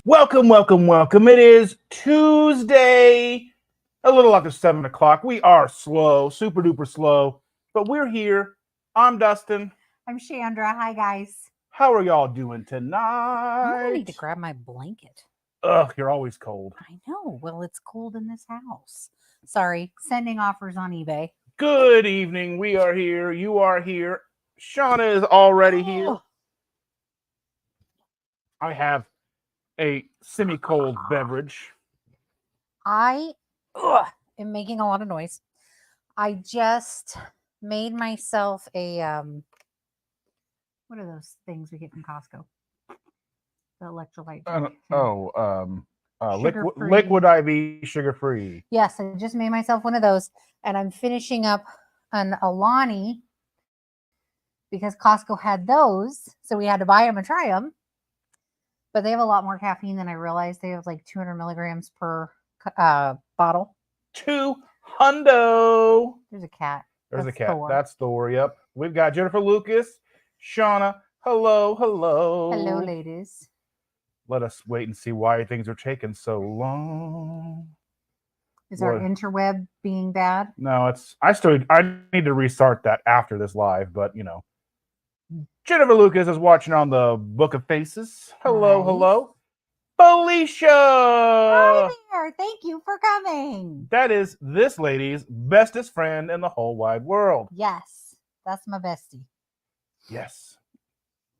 Welcome, welcome, welcome. It is Tuesday, a little after 7 o'clock. We are slow, super duper slow, but we're here. I'm Dustin. I'm Chandra. Hi, guys. How are y'all doing I'm gonna need to tonight? grab my blanket. Ugh, you're always cold. I know. Well, it's cold in this house. Sorry. Sending offers on eBay. Good evening. We are here. You are here. Shauna is already here. Oh, I have a semi-cold beverage. I am making a lot of noise. I just made myself a what are those things we get from Costco? The electrolyte drink. Sugar-free. Liquid IV, sugar-free. Yes, I just made myself one of those, and I'm finishing up an Alani because Costco had those, so we had to buy them and try them. But they have a lot more caffeine than I realized. They have like 200 milligrams per bottle. 200. There's a cat. There's That's a cat. Thor. That's Thor. Yep. We've got Jennifer Lucas, Shauna. Hello, hello. Hello, ladies. Let us wait and see why things are taking so long. Is our What? interweb being bad? No, I need to restart that after this live, but Jennifer Lucas is watching on the Book of Faces. Hello, Nice. hello. Felicia! Hi there. Thank you for coming. That is this lady's bestest friend in the whole wide world. Yes, that's my bestie. Yes.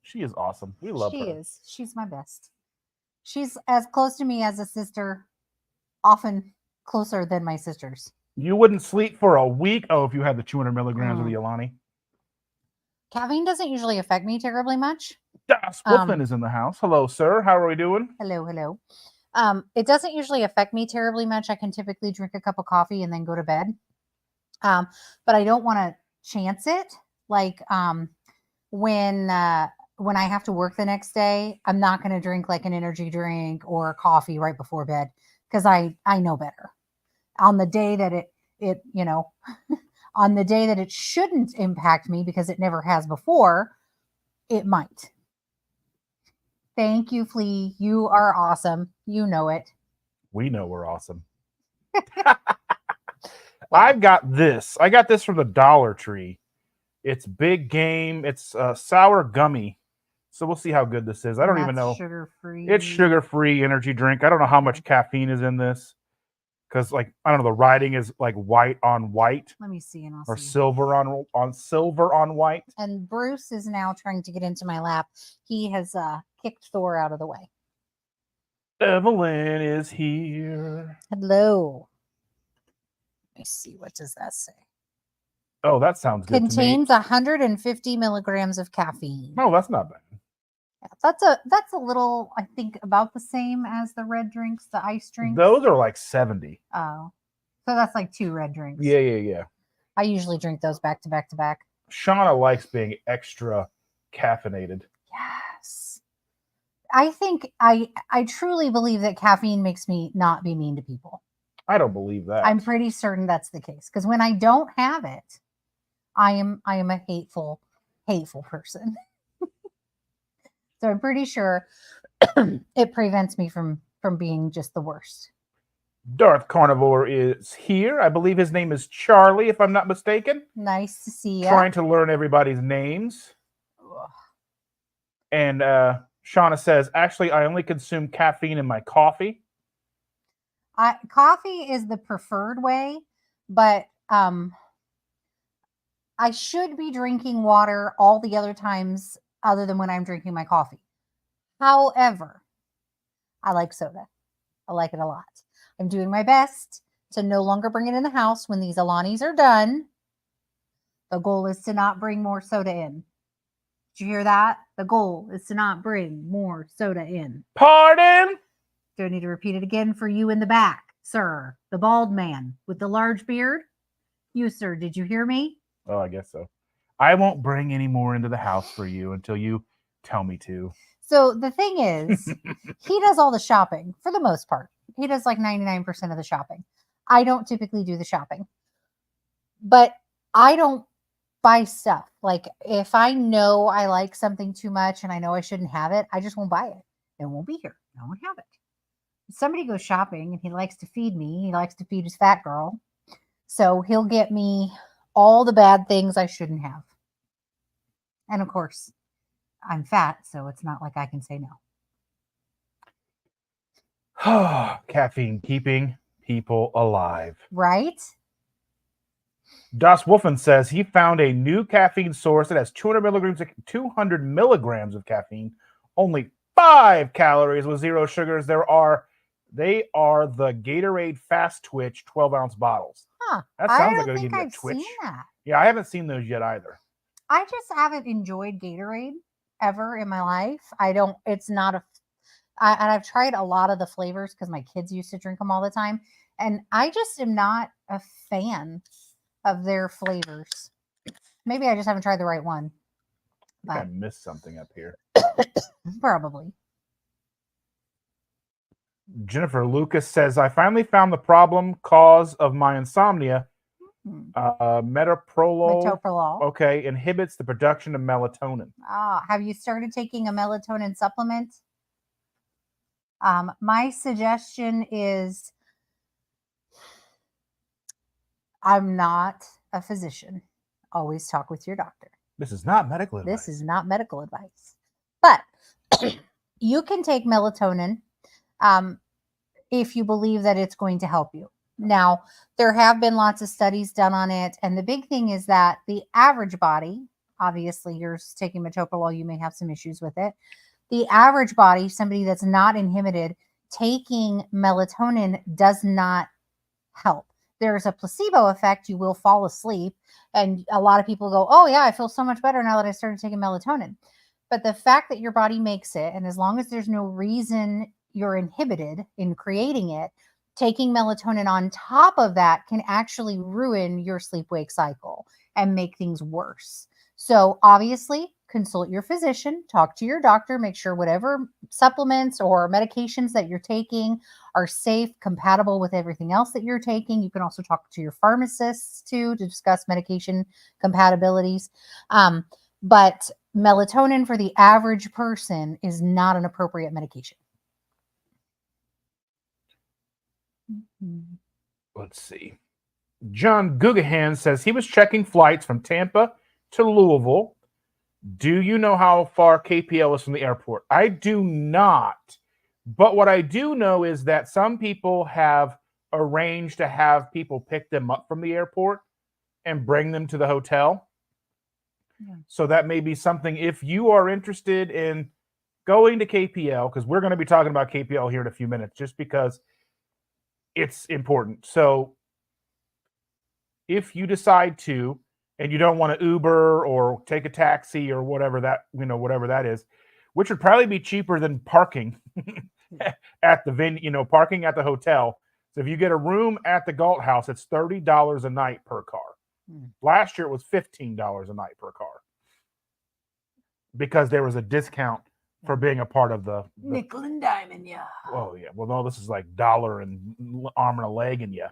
She is awesome. We love her. She is. She's my best. She's as close to me as a sister, often closer than my sisters. You wouldn't sleep for a week? Oh, if you had the 200 milligrams of the Alani. Caffeine doesn't usually affect me terribly much. Das Wolfman is in the house. Hello, sir. How are we doing? Hello, hello. It doesn't usually affect me terribly much. I can typically drink a cup of coffee and then go to bed. But I don't want to chance it. Like when I have to work the next day, I'm not going to drink like an energy drink or coffee right before bed because I know better. On the day that it on the day that it shouldn't impact me because it never has before, it might. Thank you, Flea. You are awesome. You know it. We know we're awesome. I've got this. I got this from the Dollar Tree. It's big game. It's sour gummy. So we'll see how good this is. I don't even know. Sugar-free. It's sugar-free energy drink. I don't know how much caffeine is in this. Because I don't know, the writing is like white on white. Let me see, and I'll or see. silver on silver on white. And Bruce is now trying to get into my lap. He has kicked Thor out of the way. Evelyn is here. Hello. Let me see. What does that say? Oh, that sounds good. Contains 150 milligrams of caffeine. Oh, that's not bad. Yeah, that's a little, I think, about the same as the red drinks, the ice drinks. Those are like 70. Oh, so that's like 2 red drinks. Yeah. I usually drink those back to back to back. Shauna likes being extra caffeinated. Yes. I think I truly believe that caffeine makes me not be mean to people. I don't believe that. I'm pretty certain that's the case because when I don't have it, I am a hateful person. So I'm pretty sure it prevents me from being just the worst. Darth Carnivore is here. I believe his name is Charlie, if I'm not mistaken. Nice to see you. Trying to learn everybody's names. Ugh. And Shauna says, actually, I only consume caffeine in my coffee. Coffee is the preferred way, but I should be drinking water all the other times other than when I'm drinking my coffee. However, I like soda. I like it a lot. I'm doing my best to no longer bring it in the house when these Alanis are done. The goal is to not bring more soda in. Did you hear that? The goal is to not bring more soda in. Pardon? Do I need to repeat it again for you in the back, sir? The bald man with the large beard? You, sir, did you hear me? Oh, I guess so. I won't bring any more into the house for you until you tell me to. So the thing is, he does all the shopping for the most part. He does like 99% of the shopping. I don't typically do the shopping. But I don't buy stuff. Like if I know I like something too much and I know I shouldn't have it, I just won't buy it. It won't be here. I won't have it. If somebody goes shopping and he likes to feed me, he likes to feed his fat girl. So he'll get me all the bad things I shouldn't have. And of course, I'm fat, so it's not like I can say no. Caffeine keeping people alive. Right? Das Wolfen says he found a new caffeine source that has 200 milligrams of caffeine, only 5 calories with 0 sugars. They are the Gatorade Fast Twitch 12-ounce bottles. Huh. That sounds I like don't it'll think give you a I've twitch. seen that. Yeah, I haven't seen those yet either. I just haven't enjoyed Gatorade ever in my life. It's not and I've tried a lot of the flavors because my kids used to drink them all the time. And I just am not a fan of their flavors. Maybe I just haven't tried the right one. I think I missed something up here. Probably. Jennifer Lucas says, I finally found the cause of my insomnia. Metoprolol. Okay, inhibits the production of melatonin. Have you started taking a melatonin supplement? My suggestion is, I'm not a physician. Always talk with your doctor. This is not medical advice. This is not medical advice. But you can take melatonin if you believe that it's going to help you. Now, there have been lots of studies done on it. And the big thing is that the average body, obviously you're taking metoprolol, you may have some issues with it. The average body, somebody that's not inhibited, taking melatonin does not help. There's a placebo effect. You will fall asleep. And a lot of people go, oh yeah, I feel so much better now that I started taking melatonin. But the fact that your body makes it, and as long as there's no reason you're inhibited in creating it, taking melatonin on top of that can actually ruin your sleep-wake cycle and make things worse. So obviously, consult your physician, talk to your doctor, make sure whatever supplements or medications that you're taking are safe, compatible with everything else that you're taking. You can also talk to your pharmacists too to discuss medication compatibilities. But melatonin for the average person is not an appropriate medication. Let's see. John Gugahan says he was checking flights from Tampa to Louisville. Do you know how far KPL is from the airport? I do not. But what I do know is that some people have arranged to have people pick them up from the airport and bring them to the hotel. Yeah. So that may be something if you are interested in going to KPL, because we're going to be talking about KPL here in a few minutes, just because it's important. So if you decide to, and you don't want to Uber or take a taxi or whatever that is, which would probably be cheaper than parking at the venue, parking at the hotel. So if you get a room at the Galt House, it's $30 a night per car. Last year it was $15 a night per car because there was a discount for being a part of the nickel and diamond, yeah. Oh yeah. Well, no, this is like dollar and arm and a leg and yeah.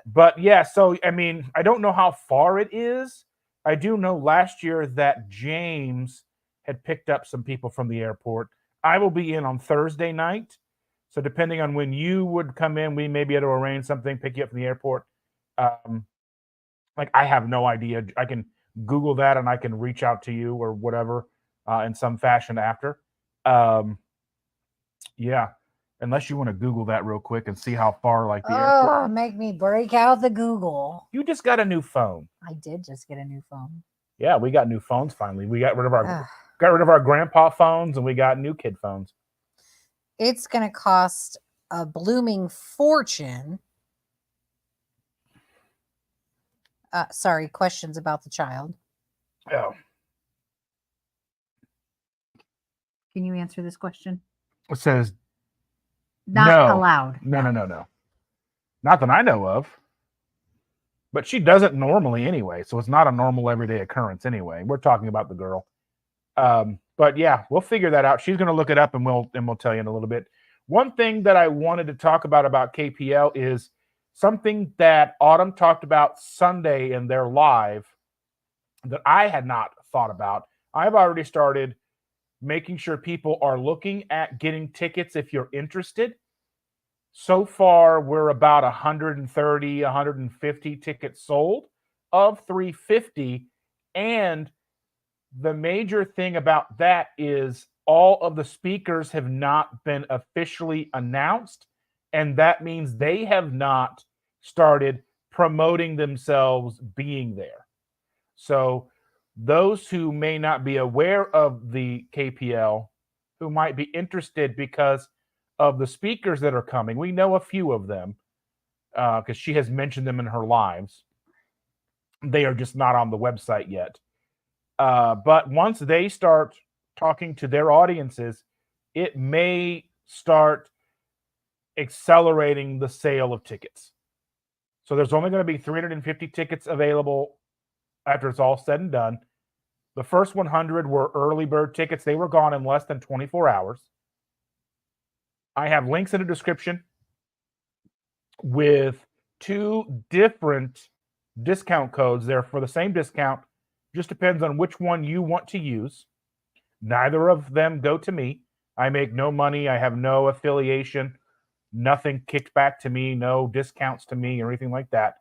But yeah, so I mean, I don't know how far it is. I do know last year that James had picked up some people from the airport. I will be in on Thursday night. So depending on when you would come in, we may be able to arrange something, pick you up from the airport. I have no idea. I can Google that and I can reach out to you or whatever in some fashion after. Yeah. Unless you want to Google that real quick and see how far the airport. Make me break out the Google. You just got a new phone. I did just get a new phone. Yeah, we got new phones finally. We got rid of our grandpa phones and we got new kid phones. It's going to cost a blooming fortune. Sorry, questions about the child. Oh. Can you answer this question? It says not allowed. No. Not that I know of. But she does it normally anyway, so it's not a normal everyday occurrence anyway. We're talking about the girl. But yeah, we'll figure that out. She's going to look it up and we'll tell you in a little bit. One thing that I wanted to talk about KPL is something that Autumn talked about Sunday in their live that I had not thought about. I've already started making sure people are looking at getting tickets if you're interested. So far, we're about 130, 150 tickets sold of 350. And the major thing about that is all of the speakers have not been officially announced. And that means they have not started promoting themselves being there. So those who may not be aware of the KPL, who might be interested because of the speakers that are coming, we know a few of them because she has mentioned them in her lives. They are just not on the website yet. But once they start talking to their audiences, it may start accelerating the sale of tickets. So there's only going to be 350 tickets available after it's all said and done. The first 100 were early bird tickets. They were gone in less than 24 hours. I have links in the description with 2 different discount codes there for the same discount. Just depends on which one you want to use. Neither of them go to me. I make no money. I have no affiliation, nothing kicked back to me, no discounts to me or anything like that.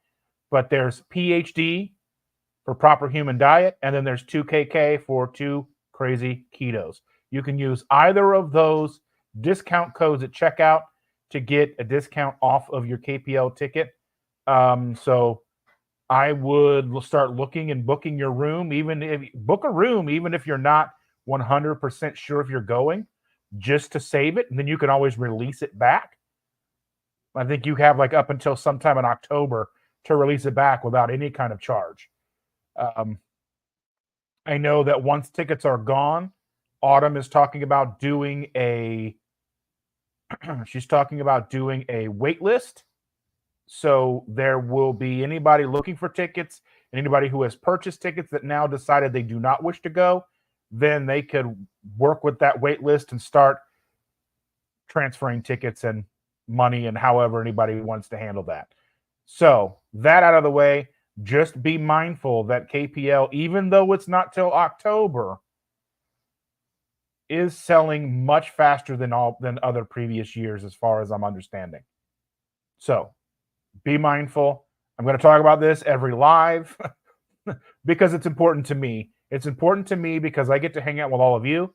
But there's PhD for proper human diet, and then there's 2KK for 2 crazy ketos. You can use either of those discount codes at checkout to get a discount off of your KPL ticket. So I would start looking and booking your room, even if you're not 100% sure if you're going, just to save it, and then you can always release it back. I think you have like up until sometime in October to release it back without any kind of charge. I know that once tickets are gone, Autumn is talking about doing a wait list. So there will be anybody looking for tickets and anybody who has purchased tickets that now decided they do not wish to go, then they could work with that wait list and start transferring tickets and money and however anybody wants to handle that. So that out of the way, just be mindful that KPL, even though it's not till October, is selling much faster than other previous years, as far as I'm understanding. So be mindful. I'm going to talk about this every live because it's important to me. It's important to me because I get to hang out with all of you.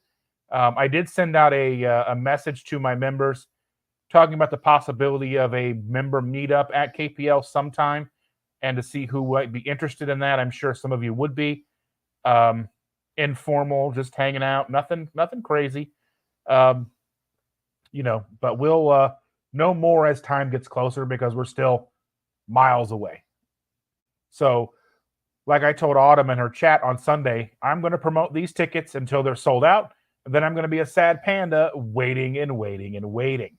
I did send out a message to my members talking about the possibility of a member meetup at KPL sometime and to see who might be interested in that. I'm sure some of you would be. Informal, just hanging out, nothing crazy. But we'll know more as time gets closer because we're still miles away. So, like I told Autumn in her chat on Sunday, I'm going to promote these tickets until they're sold out. And then I'm going to be a sad panda waiting and waiting and waiting.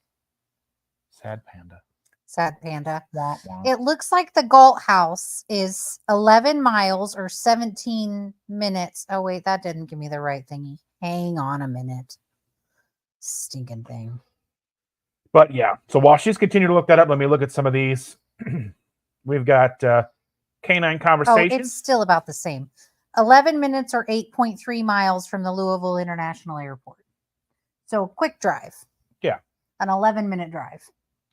Sad panda. Sad panda. Wah, wah. It looks like the Galt House is 11 miles or 17 minutes. Oh, wait, that didn't give me the right thingy. Hang on a minute. Stinking thing. But yeah, so while she's continuing to look that up, let me look at some of these. We've got Canine Conversations. Oh, it's still about the same. 11 minutes or 8.3 miles from the Louisville International Airport. So quick drive. Yeah. An 11-minute drive.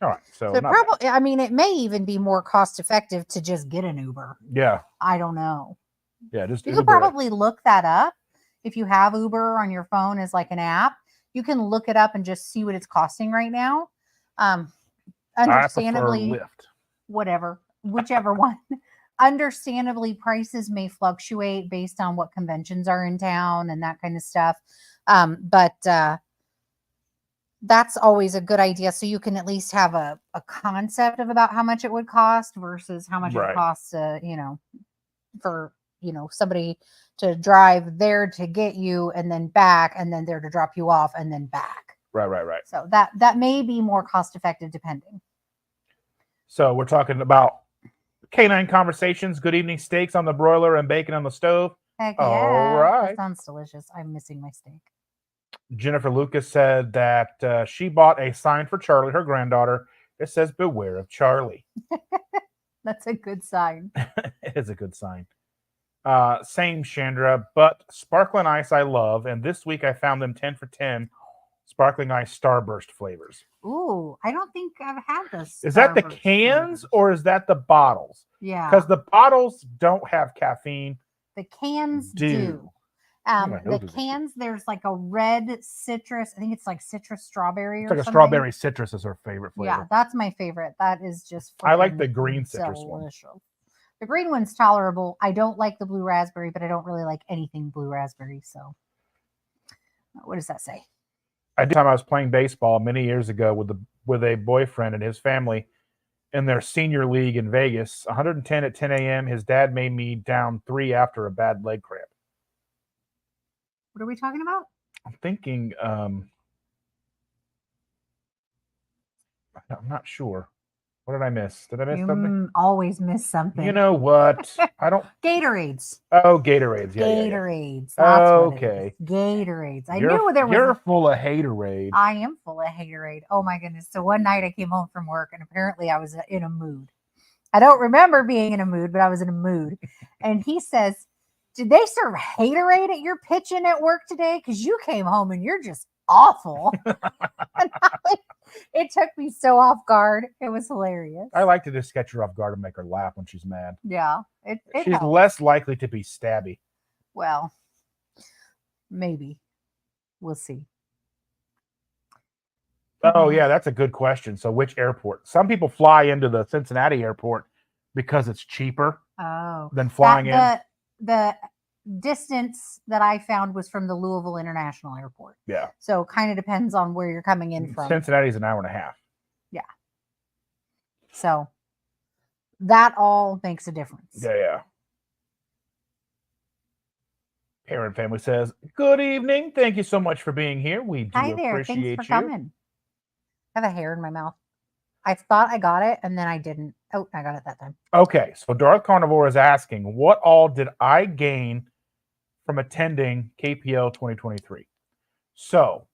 All right. So probably, I mean, it may even be more cost effective to just get an Uber. Yeah. I don't know. Yeah, just you Uber could probably look that up. If you have Uber on your phone as like an app, you can look it up and just see what it's costing right now. Understandably, I prefer Lyft. Whatever, whichever one. Understandably, prices may fluctuate based on what conventions are in town and that kind of stuff. But that's always a good idea. So you can at least have a concept of about how much it would cost versus how much it costs for somebody to drive there to get you and then back and then there to drop you off and then back. Right. So that may be more cost effective depending. So we're talking about Canine Conversations, good evening steaks on the broiler and bacon on the stove. Heck yeah. All right. That sounds delicious. I'm missing my steak. Jennifer Lucas said that she bought a sign for Charlie, her granddaughter. It says, "Beware of Charlie." That's a good sign. It is a good sign. Same, Chandra, but sparkling ice I love, and this week I found them 10 for 10 sparkling ice Starburst flavors. Ooh, I don't think I've had this. Is that the cans or is that the bottles? Yeah. Because the bottles don't have caffeine. The cans do. The cans, there's like a red citrus. I think it's like citrus strawberry or something. It's like a strawberry citrus is her favorite flavor. Yeah, that's my favorite. That is just I like the green citrus one. The green one's tolerable. I don't like the blue raspberry, but I don't really like anything blue raspberry. So what does that say? I was playing baseball many years ago with a boyfriend and his family in their senior league in Vegas. 110 at 10 a.m. His dad made me down 3 after a bad leg cramp. What are we talking about? I'm thinking, I'm not sure. What did I miss? Did I miss something? Always miss something. You know what? I don't. Gatorades. Oh, Gatorades. Yeah, Gatorades. Yeah. That's okay. What it is. Gatorades. I knew there was. You're full of haterade. I am full of haterade. Oh my goodness. So one night I came home from work and apparently I was in a mood. I don't remember being in a mood, but I was in a mood. And he says, "Did they serve haterade at your pitching at work today? Because you came home and you're just awful." And it took me so off guard. It was hilarious. I like to just catch her off guard and make her laugh when she's mad. Yeah. She's helps. Less likely to be stabby. Well, maybe. We'll see. Oh, yeah, that's a good question. So which airport? Some people fly into the Cincinnati airport because it's cheaper than flying in. The distance that I found was from the Louisville International Airport. Yeah. So it kind of depends on where you're coming in from. Cincinnati's an hour and a half. Yeah. So that all makes a difference. Yeah. Parent Family says, "Good evening. Thank you so much for being here. We do appreciate you. Thanks for coming. I have a hair in my mouth. I thought I got it, and then I didn't. Oh, I got it that time. Okay, so Darth Carnivore is asking, what all did I gain from attending KPL 2023? So,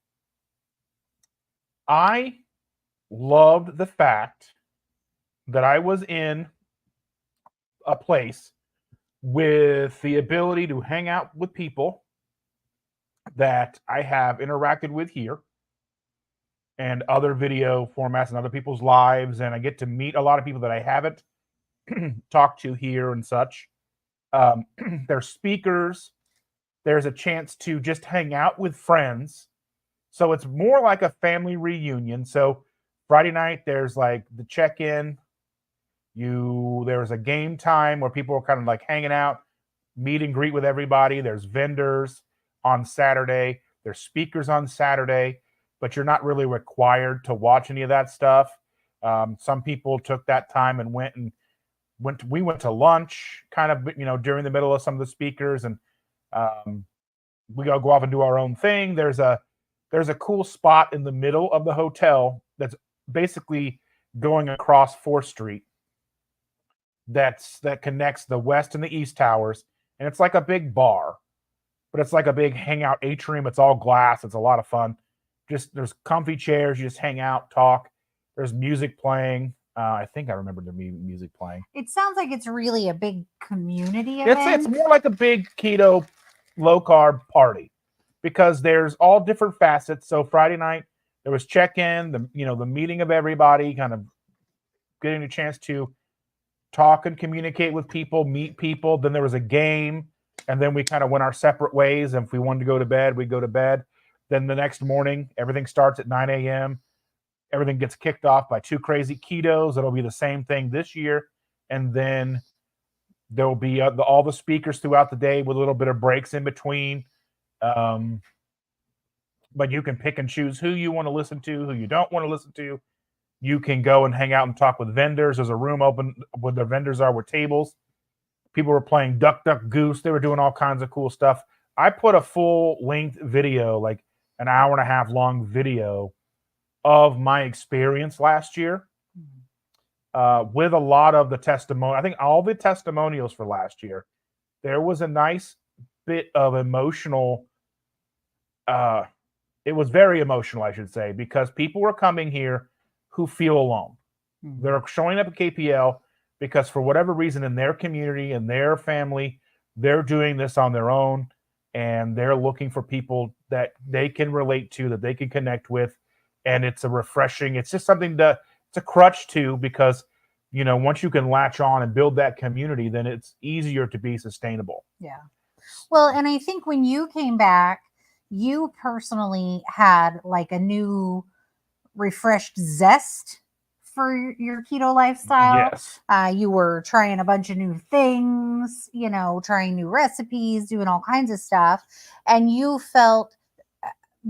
I loved the fact that I was in a place with the ability to hang out with people that I have interacted with here and other video formats and other people's lives. And I get to meet a lot of people that I haven't talked to here and such. There's speakers. There's a chance to just hang out with friends. So it's more like a family reunion. So Friday night, there's like the check-in. There's a game time where people are kind of like hanging out, meet and greet with everybody. There's vendors on Saturday. There's speakers on Saturday. But you're not really required to watch any of that stuff. Some people took that time and we went to lunch kind of, during the middle of some of the speakers, and we go off and do our own thing. There's a cool spot in the middle of the hotel that's basically going across 4th Street that connects the west and the east towers. And it's like a big bar, but it's like a big hangout atrium. It's all glass. It's a lot of fun. There's comfy chairs. You just hang out, talk. There's music playing. I think I remember the music playing. It sounds like it's really a big community event. It's more like a big keto, low carb party because there's all different facets. So Friday night there was check-in, the meeting of everybody, kind of getting a chance to talk and communicate with people, meet people. Then there was a game, and then we kind of went our separate ways. And if we wanted to go to bed, we'd go to bed. Then the next morning, everything starts at 9 a.m. Everything gets kicked off by 2 crazy ketos. It'll be the same thing this year. And then there'll be all the speakers throughout the day with a little bit of breaks in between. But you can pick and choose who you want to listen to, who you don't want to listen to. You can go and hang out and talk with vendors. There's a room open where the vendors are with tables. People were playing Duck, Duck, Goose. They were doing all kinds of cool stuff. I put a full-length video, like an hour and a half long video of my experience last year with a lot of the testimony. I think all the testimonials for last year, there was a nice bit of emotional. It was very emotional, I should say, because people were coming here who feel alone. They're showing up at KPL because for whatever reason in their community, in their family, they're doing this on their own, and they're looking for people that they can relate to, that they can connect with, and it's a refreshing. It's just something to it's a crutch too, because once you can latch on and build that community, then it's easier to be sustainable. Yeah. Well, and I think when you came back, you personally had like a new refreshed zest for your keto lifestyle. Yes. You were trying a bunch of new things, trying new recipes, doing all kinds of stuff. And you felt,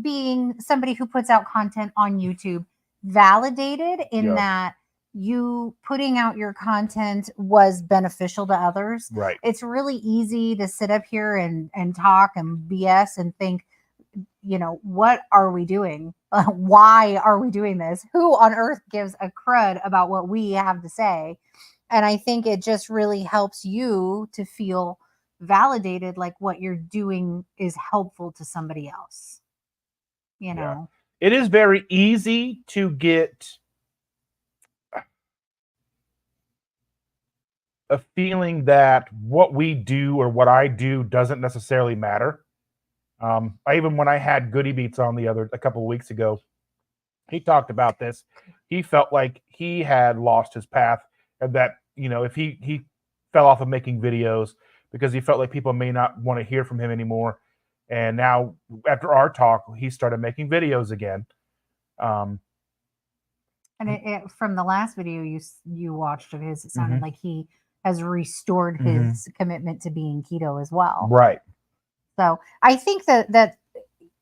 being somebody who puts out content on YouTube, validated in Yeah. that you putting out your content was beneficial to others. Right. It's really easy to sit up here and talk and BS and think, what are we doing? Why are we doing this? Who on earth gives a crud about what we have to say? And I think it just really helps you to feel validated, like what you're doing is helpful to somebody else. Yeah. It is very easy to get a feeling that what we do or what I do doesn't necessarily matter. When I had Goody Beats on a couple of weeks ago, he talked about this. He felt like he had lost his path, and that if he fell off of making videos because he felt like people may not want to hear from him anymore. And now, after our talk, he started making videos again. And from the last video you watched of his, it sounded like he has restored his commitment to being keto as well. Right. So I think that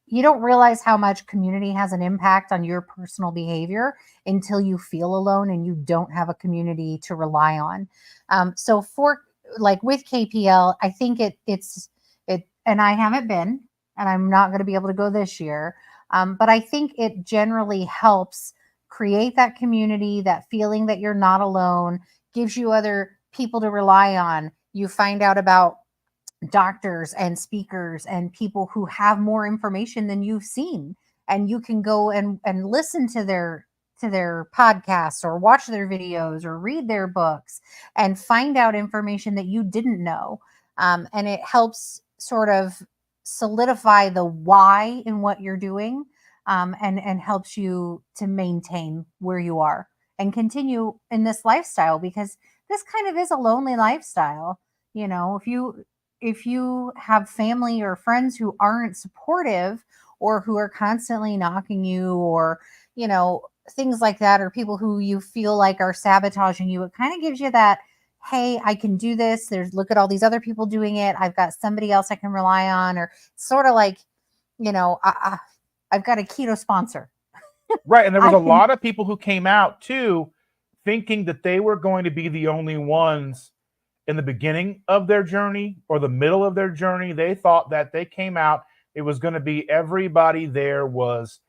you don't realize how much community has an impact on your personal behavior until you feel alone and you don't have a community to rely on. So for like with KPL, I think it's and I haven't been, and I'm not going to be able to go this year. But I think it generally helps create that community, that feeling that you're not alone, gives you other people to rely on. You find out about doctors and speakers and people who have more information than you've seen, and you can go and listen to their podcasts or watch their videos or read their books and find out information that you didn't know. And it helps sort of solidify the why in what you're doing, and helps you to maintain where you are and continue in this lifestyle, because this kind of is a lonely lifestyle. If you have family or friends who aren't supportive, or who are constantly knocking you, or things like that, or people who you feel like are sabotaging you, it kind of gives you that, hey, I can do this. Look at all these other people doing it. I've got somebody else I can rely on. Or sort of like, I've got a keto sponsor. Right. And there was a lot of people who came out too, thinking that they were going to be the only ones in the beginning of their journey or the middle of their journey. They thought that they came out, it was going to be everybody there was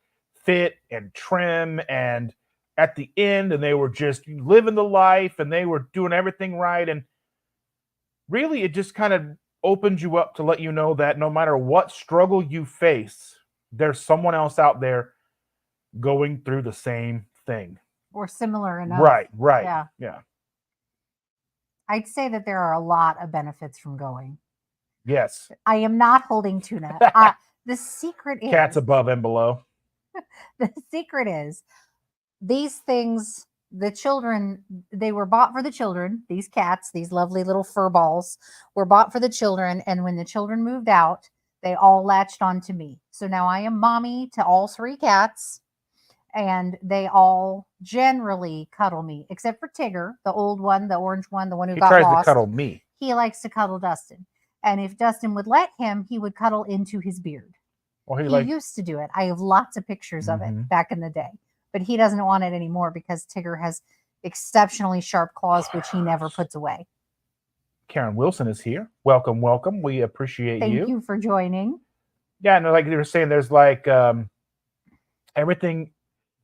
fit and trim and at the end, and they were just living the life and they were doing everything right. And really, it just kind of opens you up to let you know that no matter what struggle you face, there's someone else out there going through the same thing. Or similar enough. Right. Yeah. I'd say that there are a lot of benefits from going. Yes. I am not holding tuna. The secret is... Cats above and below. The secret is these things, the children, they were bought for the children. These cats, these lovely little fur balls, were bought for the children. And when the children moved out, they all latched onto me. So now I am mommy to all 3 cats. And they all generally cuddle me, except for Tigger, the old one, the orange one, the one who got lost. He tries to cuddle me. He likes to cuddle Dustin. And if Dustin would let him, he would cuddle into his beard. Well, he used to do it. I have lots of pictures of it back in the day. But he doesn't want it anymore because Tigger has exceptionally sharp claws, which he never puts away. Karen Wilson is here. Welcome, welcome. We appreciate you. Thank you for joining. Yeah, no, like they were saying, there's like everything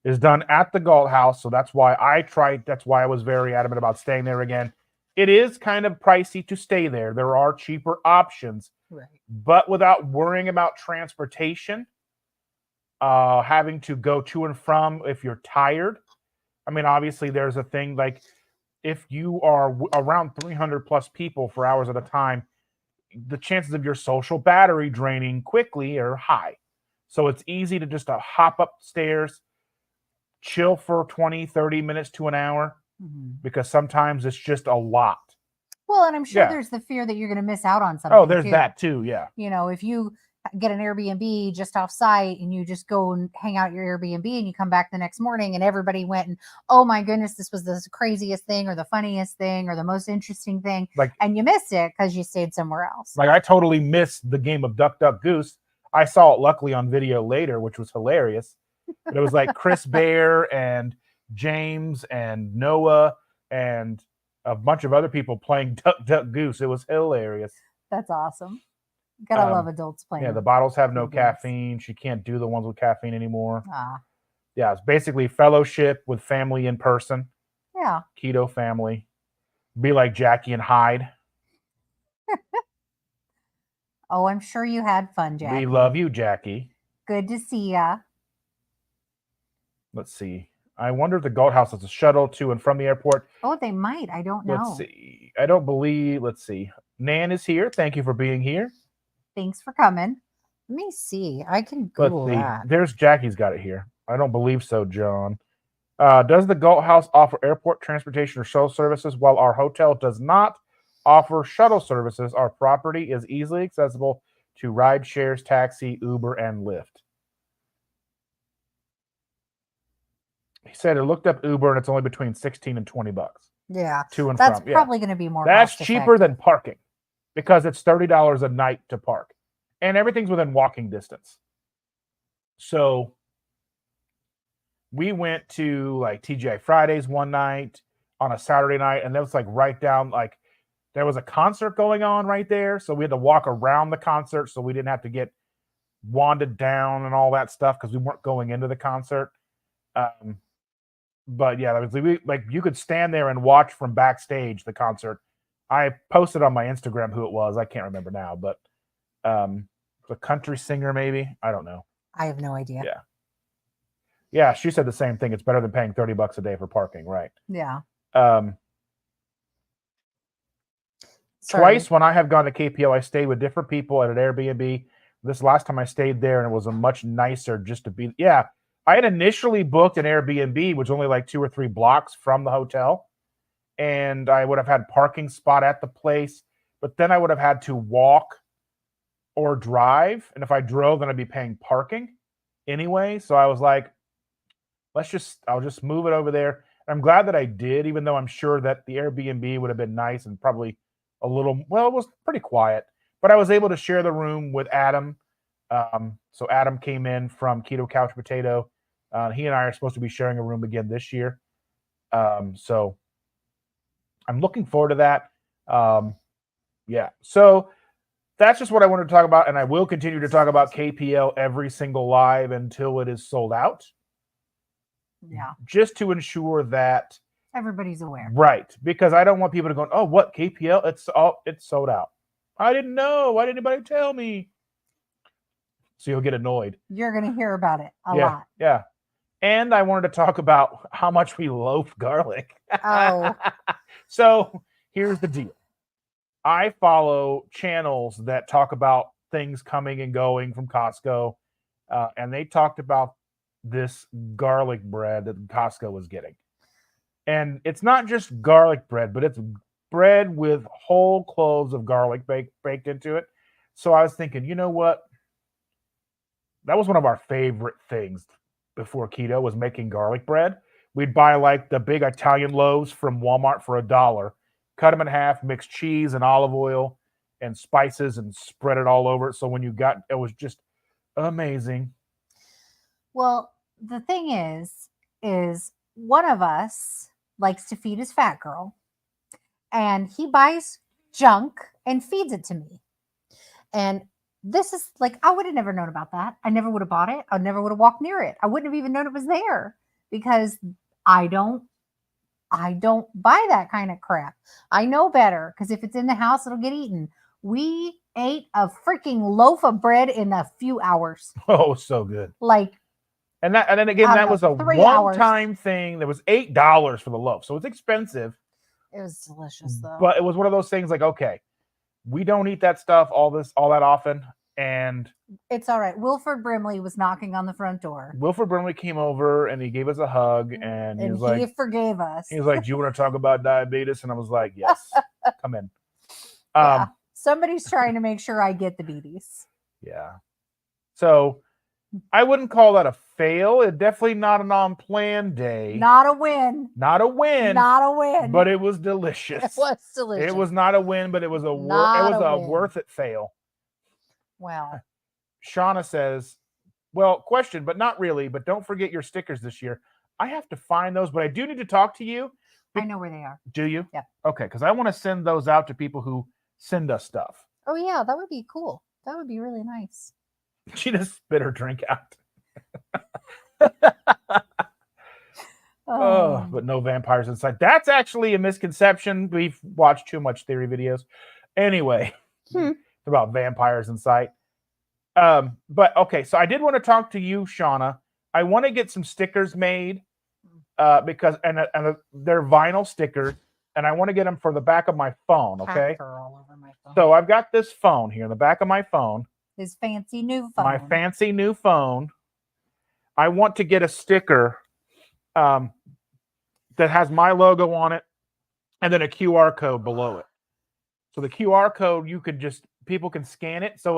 is done at the Galt House. So that's why I was very adamant about staying there again. It is kind of pricey to stay there. There are cheaper options, right? But without worrying about transportation, having to go to and from if you're tired. I mean, obviously there's a thing like if you are around 300 plus people for hours at a time, the chances of your social battery draining quickly are high. So it's easy to just hop upstairs, chill for 20, 30 minutes to an hour, because sometimes it's just a lot. Well, and I'm sure Yeah. there's the fear that you're going to miss out on something. Oh, there's too. that too. Yeah. You know, if you get an Airbnb just off site and you just go and hang out at your Airbnb and you come back the next morning and everybody went and, oh my goodness, this was the craziest thing or the funniest thing or the most interesting thing. Like, and you missed it because you stayed somewhere else. Like I totally missed the game of Duck, Duck, Goose. I saw it luckily on video later, which was hilarious. But it was like Chris Bear and James and Noah and a bunch of other people playing Duck, Duck, Goose. It was hilarious. That's awesome. Gotta love adults playing. Yeah, the bottles have no caffeine. She can't do the ones with caffeine anymore. Ah. Yeah, it's basically fellowship with family in person. Yeah. Keto family. Be like Jackie and Hyde. Oh, I'm sure you had fun, Jackie. We love you, Jackie. Good to see ya. Let's see. I wonder if the Goat House has a shuttle to and from the airport. Oh, they might. I don't know. Let's see. I don't believe. Let's see. Nan is here. Thank you for being here. Thanks for coming. Let me see. I can Google that. There's Jackie's got it here. I don't believe so, John. Does the Goat House offer airport transportation or shuttle services? While our hotel does not offer shuttle services, our property is easily accessible to ride shares, taxi, Uber, and Lyft. He said it looked up Uber and it's only between $16 and $20. Yeah. To and that's from. Probably going to be more. That's cheaper than parking because it's $30 a night to park. And everything's within walking distance. So we went to like TGI Fridays one night on a Saturday night, and that was like right down, like there was a concert going on right there. So we had to walk around the concert so we didn't have to get wanded down and all that stuff because we weren't going into the concert. But yeah, that was like you could stand there and watch from backstage the concert. I posted on my Instagram who it was. I can't remember now, but the country singer, maybe. I don't know. I have no idea. Yeah. Yeah, she said the same thing. It's better than paying $30 a day for parking, right? Yeah. Twice when I have gone to KPO, I stayed with different people at an Airbnb. This last time I stayed there, and it was a much nicer just to be. Yeah, I had initially booked an Airbnb, which was only like 2 or 3 blocks from the hotel, and I would have had parking spot at the place, but then I would have had to walk or drive, and if I drove, then I'd be paying parking anyway. So I was like, I'll just move it over there. And I'm glad that I did, even though I'm sure that the Airbnb would have been nice and probably a little, well, it was pretty quiet, but I was able to share the room with Adam. So Adam came in from Keto Couch Potato. He and I are supposed to be sharing a room again this year. So I'm looking forward to that. Yeah. So that's just what I wanted to talk about. And I will continue to talk about KPL every single live until it is sold out. Yeah. Just to ensure that everybody's aware. Right. Because I don't want people to go, oh, what, KPL? It's sold out. I didn't know. Why didn't anybody tell me? So you'll get annoyed. You're going to hear about it a lot. Yeah. And I wanted to talk about how much we loaf garlic. Oh. So here's the deal. I follow channels that talk about things coming and going from Costco. And they talked about this garlic bread that Costco was getting. And it's not just garlic bread, but it's bread with whole cloves of garlic baked into it. So I was thinking, you know what? That was one of our favorite things before keto was making garlic bread. We'd buy like the big Italian loaves from Walmart for $1, cut them in half, mix cheese and olive oil and spices and spread it all over it. So when you got, it was just amazing. Well, the thing is one of us likes to feed his fat girl, and he buys junk and feeds it to me. And this is like, I would have never known about that. I never would have bought it. I never would have walked near it. I wouldn't have even known it was there because I don't buy that kind of crap. I know better because if it's in the house, it'll get eaten. We ate a freaking loaf of bread in a few hours. Oh, so good. Like, and then again, that was a 3 hours. one-time thing. There was $8 for the loaf, so it's expensive. It was delicious, though. But it was one of those things like, okay, We don't eat that stuff all that often. And It's all right. Wilford Brimley was knocking on the front door. Wilford Brimley came over and he gave us a hug, and he was like, he forgave us. he was like, "Do you want to talk about diabetes?" And I was like, "Yes, come in." Yeah. Somebody's trying to make sure I get the beaties. Yeah. So I wouldn't call that a fail. It's definitely not an on-plan day. Not a win. Not a win. Not a win. But it was delicious. It was delicious. It was not a win, but it was a worth it fail. Well, Shauna says, well, question, but not really. But don't forget your stickers this year. I have to find those, but I do need to talk to you. I know where they are. Do you? Yeah. Okay, because I want to send those out to people who send us stuff. Oh, yeah, that would be cool. That would be really nice. She just spit her drink out. But no vampires inside. That's actually a misconception. We've watched too much theory videos. Anyway, about vampires in sight. But okay, so I did want to talk to you, Shauna. I want to get some stickers made because they're vinyl stickers, and I want to get them for the back of my phone. Okay. All over my phone. So I've got this phone here in the back of my phone. His fancy new phone. My fancy new phone. I want to get a sticker that has my logo on it, and then a QR code below it. So the QR code, people can scan it. So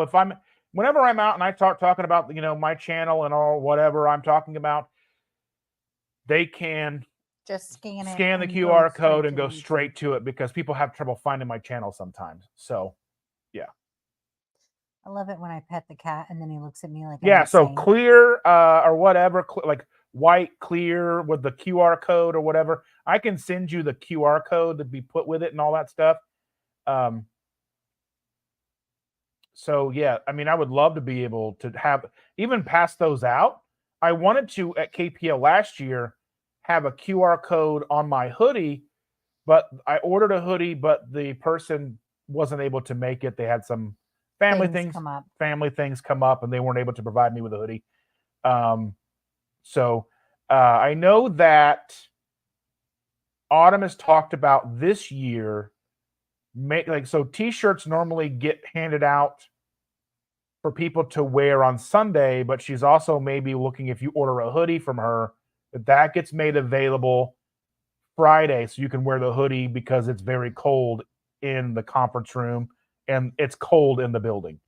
whenever I'm out and I talking about, my channel and all whatever I'm talking about, they can just scan the QR code and go straight to it, because people have trouble finding my channel sometimes. So, yeah. I love it when I pet the cat and then he looks at me like, so clear or whatever, like white clear with the QR code or whatever. I can send you the QR code to be put with it and all that stuff. So yeah, I mean, I would love to be able to pass those out. I wanted to at KPL last year have a QR code on my hoodie, but I ordered a hoodie, but the person wasn't able to make it. They had some family things come up, and they weren't able to provide me with a hoodie. So I know that Autumn has talked about this year. So t-shirts normally get handed out for people to wear on Sunday, but she's also maybe looking, if you order a hoodie from her, that gets made available Friday, so you can wear the hoodie because it's very cold in the conference room and it's cold in the building.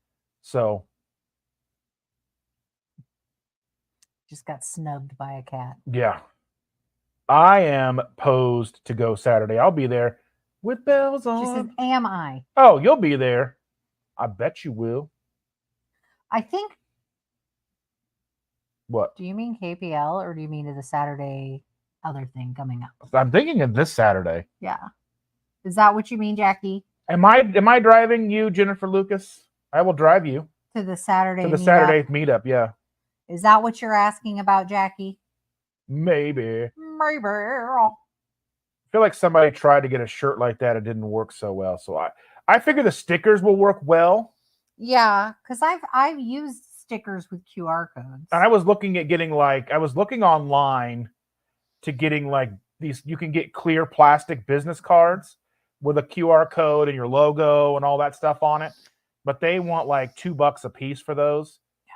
So just got snubbed by a cat. Yeah. I am posed to go Saturday. I'll be there with bells on. She says, am I? Oh, you'll be there. I bet you will. I think. What? Do you mean KPL or do you mean the Saturday other thing coming up? I'm thinking of this Saturday. Yeah. Is that what you mean, Jackie? Am I driving you, Jennifer Lucas? I will drive you to the Saturday meetup. Yeah. Is that what you're asking about, Jackie? Maybe. I feel like somebody tried to get a shirt like that. It didn't work so well. So I figure the stickers will work well. Yeah, because I've used stickers with QR codes. And I was looking at getting online to getting these. You can get clear plastic business cards with a QR code and your logo and all that stuff on it. But they want $2 a piece for those. Yeah.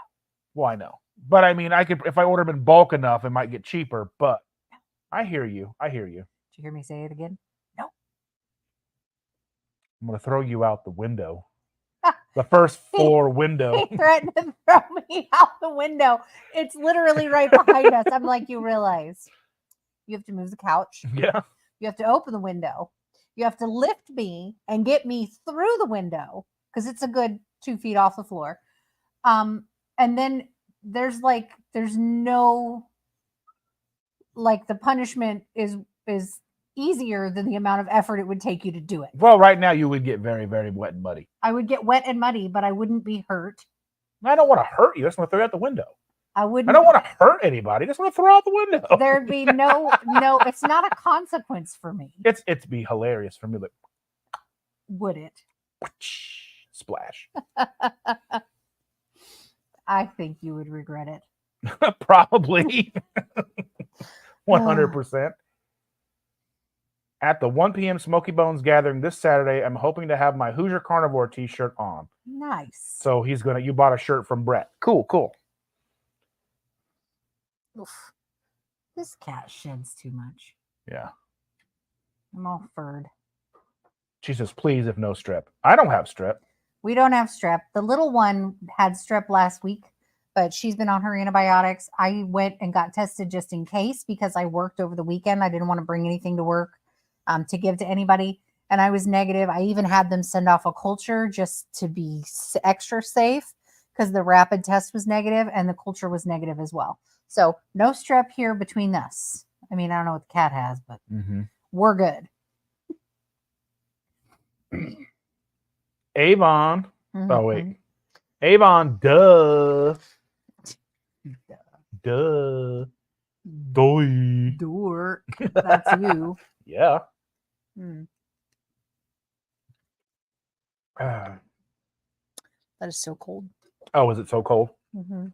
Well, I know. But I mean, I could, if I order them in bulk enough, it might get cheaper. But I hear you. Did you hear me say it again? No. I'm going to throw you out the window. The first floor window. He threatened to throw me out the window. It's literally right behind us. I'm like, you realize you have to move the couch. Yeah. You have to open the window. You have to lift me and get me through the window because it's a good 2 feet off the floor. And then there's no, the punishment is easier than the amount of effort it would take you to do it. Well, right now you would get very, very wet and muddy. I would get wet and muddy, but I wouldn't be hurt. I don't want to hurt you. I just want to throw you out the window. I don't want to hurt anybody. I just want to throw out the window. There'd be no, it's not a consequence for me. It'd be hilarious for me. Would it? Splash. I think you would regret it. Probably. 100%. At the 1 p.m. Smoky Bones gathering this Saturday, I'm hoping to have my Hoosier Carnivore t-shirt on. Nice. So you bought a shirt from Brett. Cool. Oof. This cat sheds too much. Yeah. I'm all furred. She says, please, if no strep. I don't have strep. We don't have strep. The little one had strep last week, but she's been on her antibiotics. I went and got tested just in case because I worked over the weekend. I didn't want to bring anything to work to give to anybody. And I was negative. I even had them send off a culture just to be extra safe because the rapid test was negative and the culture was negative as well. So no strep here between us. I mean, I don't know what the cat has, but we're good. Avon. Oh, wait. Avon, duh. Duh. Doy. Door. That's you. Yeah. That is so cold. Oh, is it so cold? And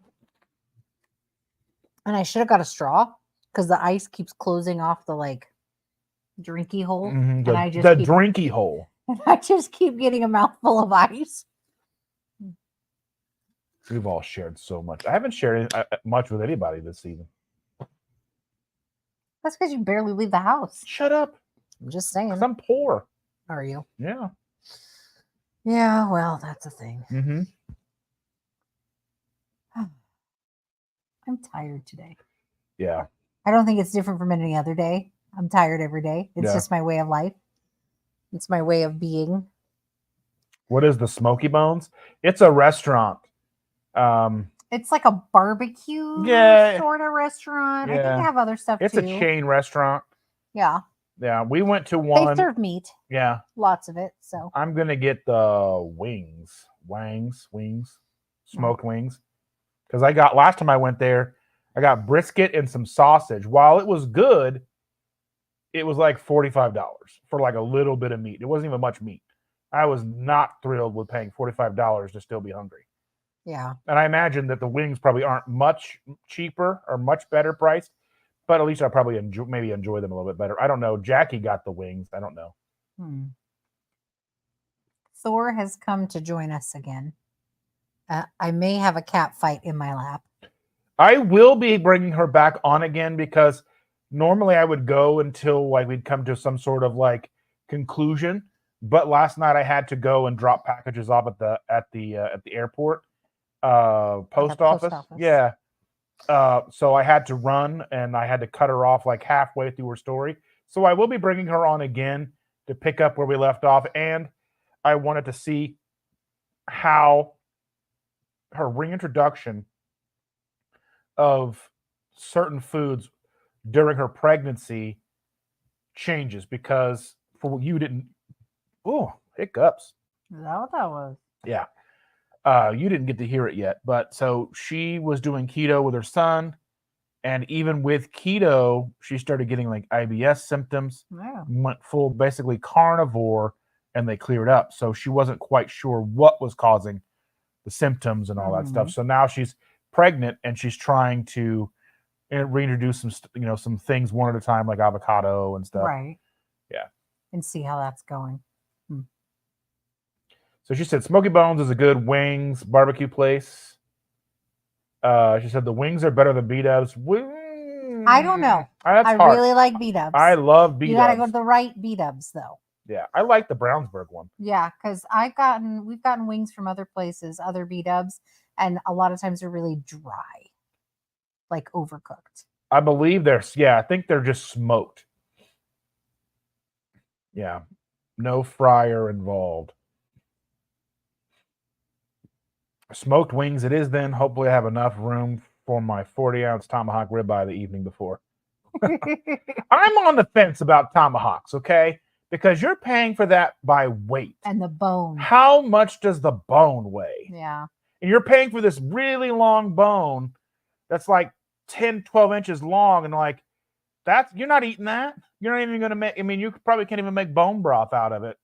I should have got a straw because the ice keeps closing off the drinky hole. And I just drinky hole. And I just keep getting a mouthful of ice. We've all shared so much. I haven't shared much with anybody this season. That's because you barely leave the house. Shut up. I'm just saying. 'Cause I'm poor. Are you? Yeah. Yeah, well, that's a thing. I'm tired today. Yeah. I don't think it's different from any other day. I'm tired every day. It's just my way of life. It's my way of being. What is the Smoky Bones? It's a restaurant. It's like a barbecue sort of restaurant. I think they have other stuff too. It's a chain restaurant. Yeah. Yeah. We went to one. They serve meat. Yeah. Lots of it. So I'm gonna get the wings. Smoked wings. Because last time I went there, I got brisket and some sausage. While it was good, it was like $45 for like a little bit of meat. It wasn't even much meat. I was not thrilled with paying $45 to still be hungry. Yeah. And I imagine that the wings probably aren't much cheaper or much better priced, but at least I'll probably enjoy them a little bit better. I don't know. Jackie got the wings. I don't know. Thor has come to join us again. I may have a cat fight in my lap. I will be bringing her back on again because normally I would go until we'd come to some sort of conclusion. But last night I had to go and drop packages off at the airport post office. Yeah. So I had to run and I had to cut her off halfway through her story. So I will be bringing her on again to pick up where we left off. And I wanted to see how her reintroduction of certain foods during her pregnancy changes because hiccups. Is that what that was? Yeah. You didn't get to hear it yet, but so she was doing keto with her son, and even with keto, she started getting IBS symptoms. Yeah. Went full basically carnivore, and they cleared up. So she wasn't quite sure what was causing the symptoms and all that stuff. So now she's pregnant and she's trying to reintroduce some things one at a time, like avocado and stuff. Right. Yeah. And see how that's going. So she said Smoky Bones is a good wings barbecue place. She said the wings are better than B-dubs. I don't know. I really like B-dubs. I love B-dubs. You got to go to the right B-dubs though. Yeah, I like the Brownsburg one. Yeah, because we've gotten wings from other places, other B-dubs, and a lot of times they're really dry, overcooked. I believe I think they're just smoked. Yeah, no fryer involved. Smoked wings it is then. Hopefully I have enough room for my 40-ounce tomahawk ribeye the evening before. I'm on the fence about tomahawks, okay? Because you're paying for that by weight. And the bone. How much does the bone weigh? Yeah. And you're paying for this really long bone that's 10, 12 inches long. And you're not eating that. You're not even going to make, you probably can't even make bone broth out of it.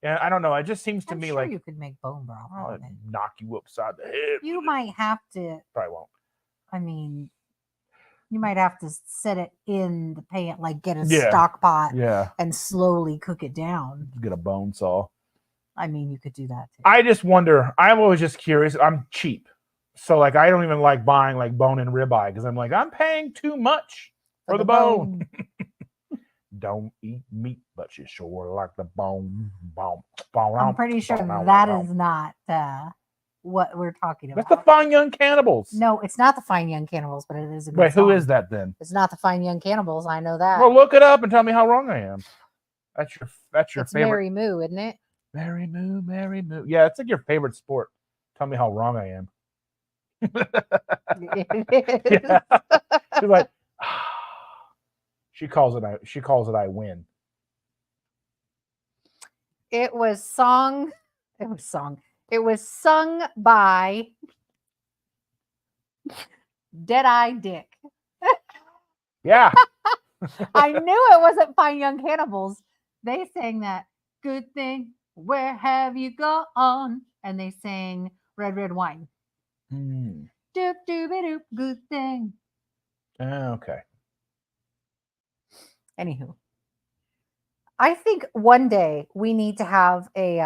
And I don't know. It just seems to me sure you could make bone broth out of it. Knock you upside the head. You might have to. Probably won't. You might have to set it in the pan, like get a Yeah. stock pot Yeah. and slowly cook it down. Get a bone saw. I mean, you could do that too. I just wonder. I'm always just curious. I'm cheap, so like I don't even like buying like bone and ribeye because I'm like I'm paying too much for the bone. Don't eat meat, but you sure like the bone. I'm pretty sure that is not what we're talking about. That's the Fine Young Cannibals. No, it's not the Fine Young Cannibals, but it is a good Wait, who song. is that then? It's not the Fine Young Cannibals. I know that. Well, look it up and tell me how wrong I am. That's your It's favorite. Mary Moo, isn't it? Mary Moo, Mary Moo. Yeah, it's like your favorite sport. Tell me how wrong I am. It is. Yeah. She's like, she calls it I win. It was sung by Deadeye Dick. Yeah. I knew it wasn't Fine Young Cannibals. They sang that good thing. Where have you gone? And they sang Red Red Wine. Hmm. Doop doop doop. Good thing. Okay. Anywho, I think one day we need to have a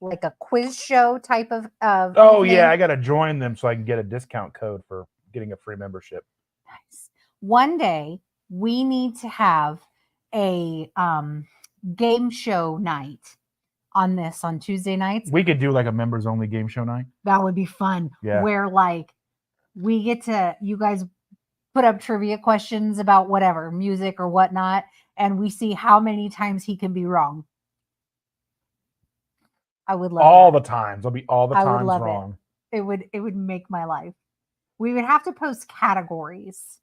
like a quiz show type of. Oh evening. yeah, I gotta join them so I can get a discount code for getting a free membership. Nice. One day we need to have a game show night on Tuesday nights. We could do like a members only game show night. That would be fun. Yeah. Where like we get to, you guys put up trivia questions about whatever, music or whatnot, and we see how many times he can be wrong. I would love all that. the times. I'll be all the I would times love wrong. It would make my life. We would have to post categories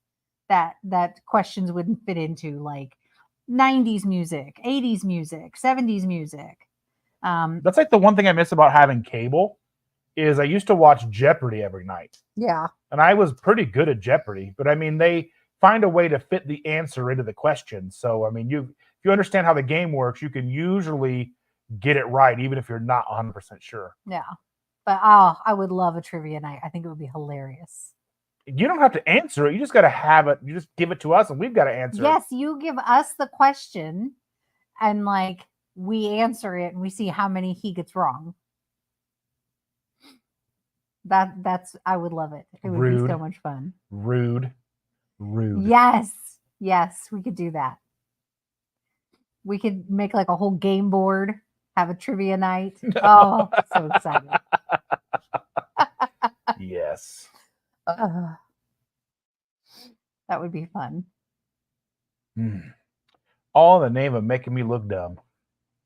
that questions wouldn't fit into, like 90s music, 80s music, 70s music. That's like the one thing I miss about having cable is I used to watch Jeopardy every night. Yeah. And I was pretty good at Jeopardy, but I mean, they find a way to fit the answer into the question. So, I mean, if you understand how the game works, you can usually get it right, even if you're not 100% sure. Yeah. But I would love a trivia night. I think it would be hilarious. You don't have to answer it. You just got to have it. You just give it to us and we've got to answer it. Yes, you give us the question and like we answer it and we see how many he gets wrong. I would love it. It would be so much fun. Rude. Yes, we could do that. We could make like a whole game board, have a trivia night. No. Oh, so excited. Yes. That would be fun. All in the name of making me look dumb.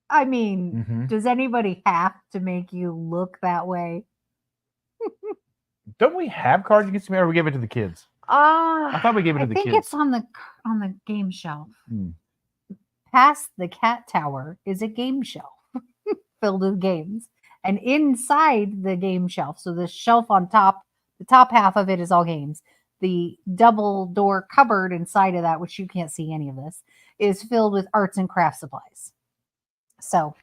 I mean, does anybody have to make you look that way? Don't we have Cards Against Humanity, or we give it to the kids? I thought we gave it to the kids. I think it's on the game shelf. Past the cat tower is a game shelf filled with games, and inside the game shelf, so the shelf on top, the top half of it is all games. The double door cupboard inside of that, which you can't see any of this, is filled with arts and craft supplies. So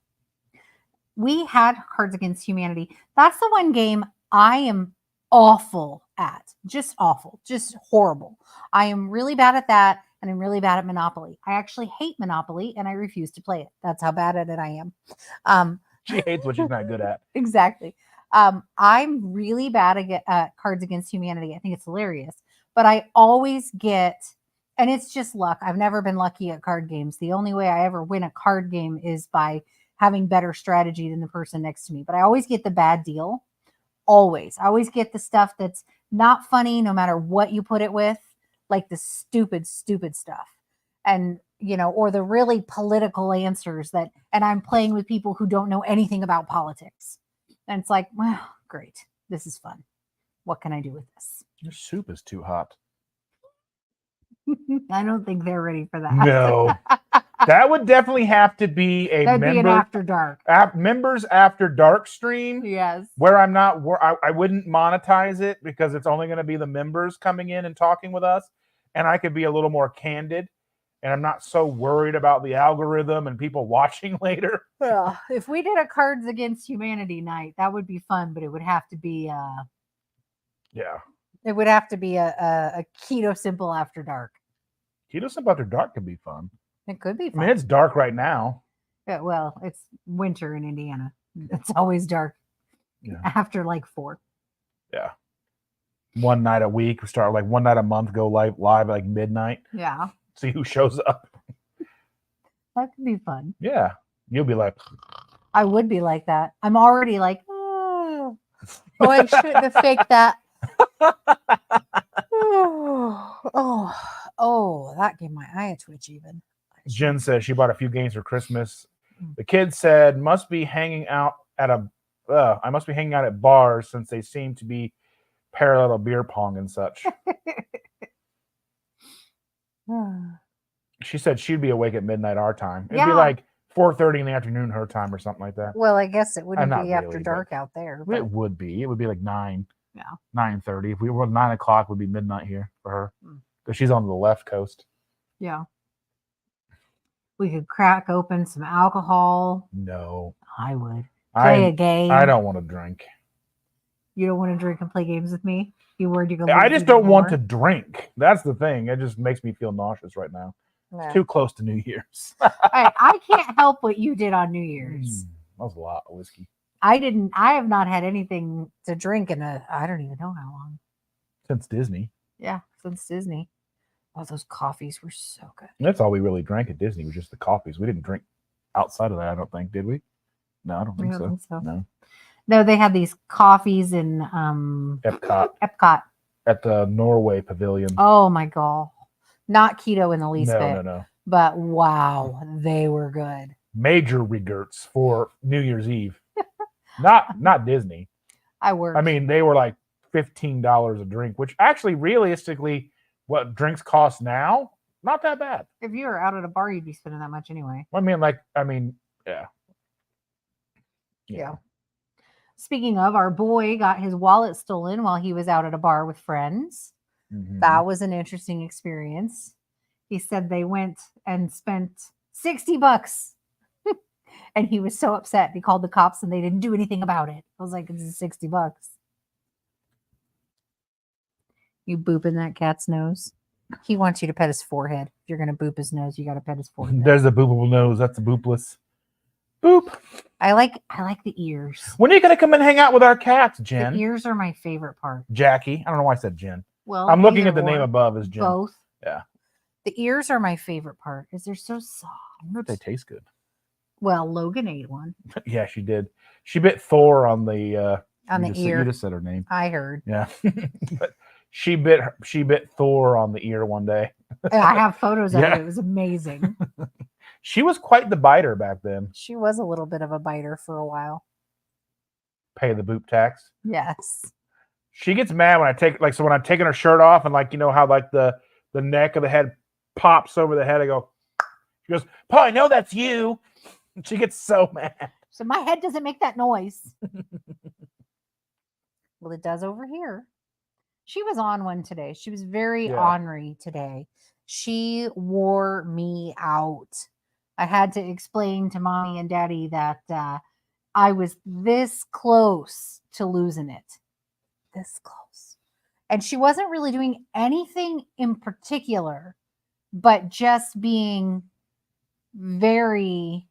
we had Cards Against Humanity. That's the one game I am awful at. Just awful. Just horrible. I am really bad at that, and I'm really bad at Monopoly. I actually hate Monopoly, and I refuse to play it. That's how bad at it I am. She hates what she's not good at. Exactly. I'm really bad at Cards Against Humanity. I think it's hilarious. But I always get, and it's just luck. I've never been lucky at card games. The only way I ever win a card game is by having better strategy than the person next to me. But I always get the bad deal. Always. I always get the stuff that's not funny no matter what you put it with, like the stupid stuff. And, or the really political answers and I'm playing with people who don't know anything about politics. And it's like, well, great. This is fun. What can I do with this? Your soup is too hot. I don't think they're ready for that. No. That would definitely have to be That'd be an after dark. Members after dark stream. Yes. Where I wouldn't monetize it because it's only going to be the members coming in and talking with us. And I could be a little more candid. And I'm not so worried about the algorithm and people watching later. Well, if we did a Cards Against Humanity night, that would be fun, but it would have to be It would have to be a keto simple after dark. Keto Simple After Dark could be fun. It could be I fun. mean, it's dark right now. Yeah, well, it's winter in Indiana. It's always dark after like 4. Yeah. One night a week, we start like one night a month, go live at like midnight. Yeah. See who shows up. That could be fun. Yeah. You'll be like, I would be like that. I'm already like, oh, I shouldn't have faked that. Oh, that gave my eye a twitch even. Jen says she bought a few games for Christmas. The kids said I must be hanging out at bars since they seem to be parallel beer pong and such. She said she'd be awake at midnight our time. It'd be like 4:30 in the afternoon her time or something like that. Well, I guess it wouldn't be after really, dark out there. It would be. It would be like 9. Yeah. 9:30. If we were 9 o'clock, would be midnight here for her because she's on the left coast. Yeah. We could crack open some alcohol. No, I would play a game. I don't want to drink. You don't want to drink and play games with me? You worried you're going? I just don't want to drink. That's the thing. It just makes me feel nauseous right now. No. It's too close to New Year's. Right, I can't help what you did on New Year's. That was a lot of whiskey. I have not had anything to drink in I don't even know how long. Since Disney. Yeah, since Disney. Oh, those coffees were so good. That's all we really drank at Disney was just the coffees. We didn't drink outside of that, I don't think, did we? No, I don't think so. No, they had these coffees in Epcot. At the Norway Pavilion. Oh my God. Not keto in the least bit. No. But wow, they were good. Major regrets for New Year's Eve. Not Disney. I worked. I mean, they were like $15 a drink, which actually realistically what drinks cost now, not that bad. If you were out at a bar, you'd be spending that much anyway. Yeah. Speaking of, our boy got his wallet stolen while he was out at a bar with friends. Mm-hmm. That was an interesting experience. He said they went and spent $60. And he was so upset. He called the cops and they didn't do anything about it. I was like, it's $60. You booping that cat's nose. He wants you to pet his forehead. If you're going to boop his nose, you got to pet his forehead. There's the boopable nose. That's the boopless. Boop. I like the ears. When are you going to come and hang out with our cats, Jen? The ears are my favorite part. Jackie. I don't know why I said Jen. Well, I'm looking at the name above as Jen. Both. Yeah. The ears are my favorite part because they're so soft. I wonder if they taste good. Well, Logan ate one. Yeah, she did. She bit Thor on the ear. You just said her name. I heard. Yeah. But she bit Thor on the ear one day. I have photos of it. It was amazing. She was quite the biter back then. She was a little bit of a biter for a while. Pay the boop tax. Yes. She gets mad when when I'm taking her shirt off and how the neck of the head pops over the head. I go, she goes, Paul, I know that's you. She gets so mad. So my head doesn't make that noise. Well, it does over here. She was on one today. She was very ornery today. She wore me out. I had to explain to mommy and daddy that I was this close to losing it. This close. And she wasn't really doing anything in particular, but just being very,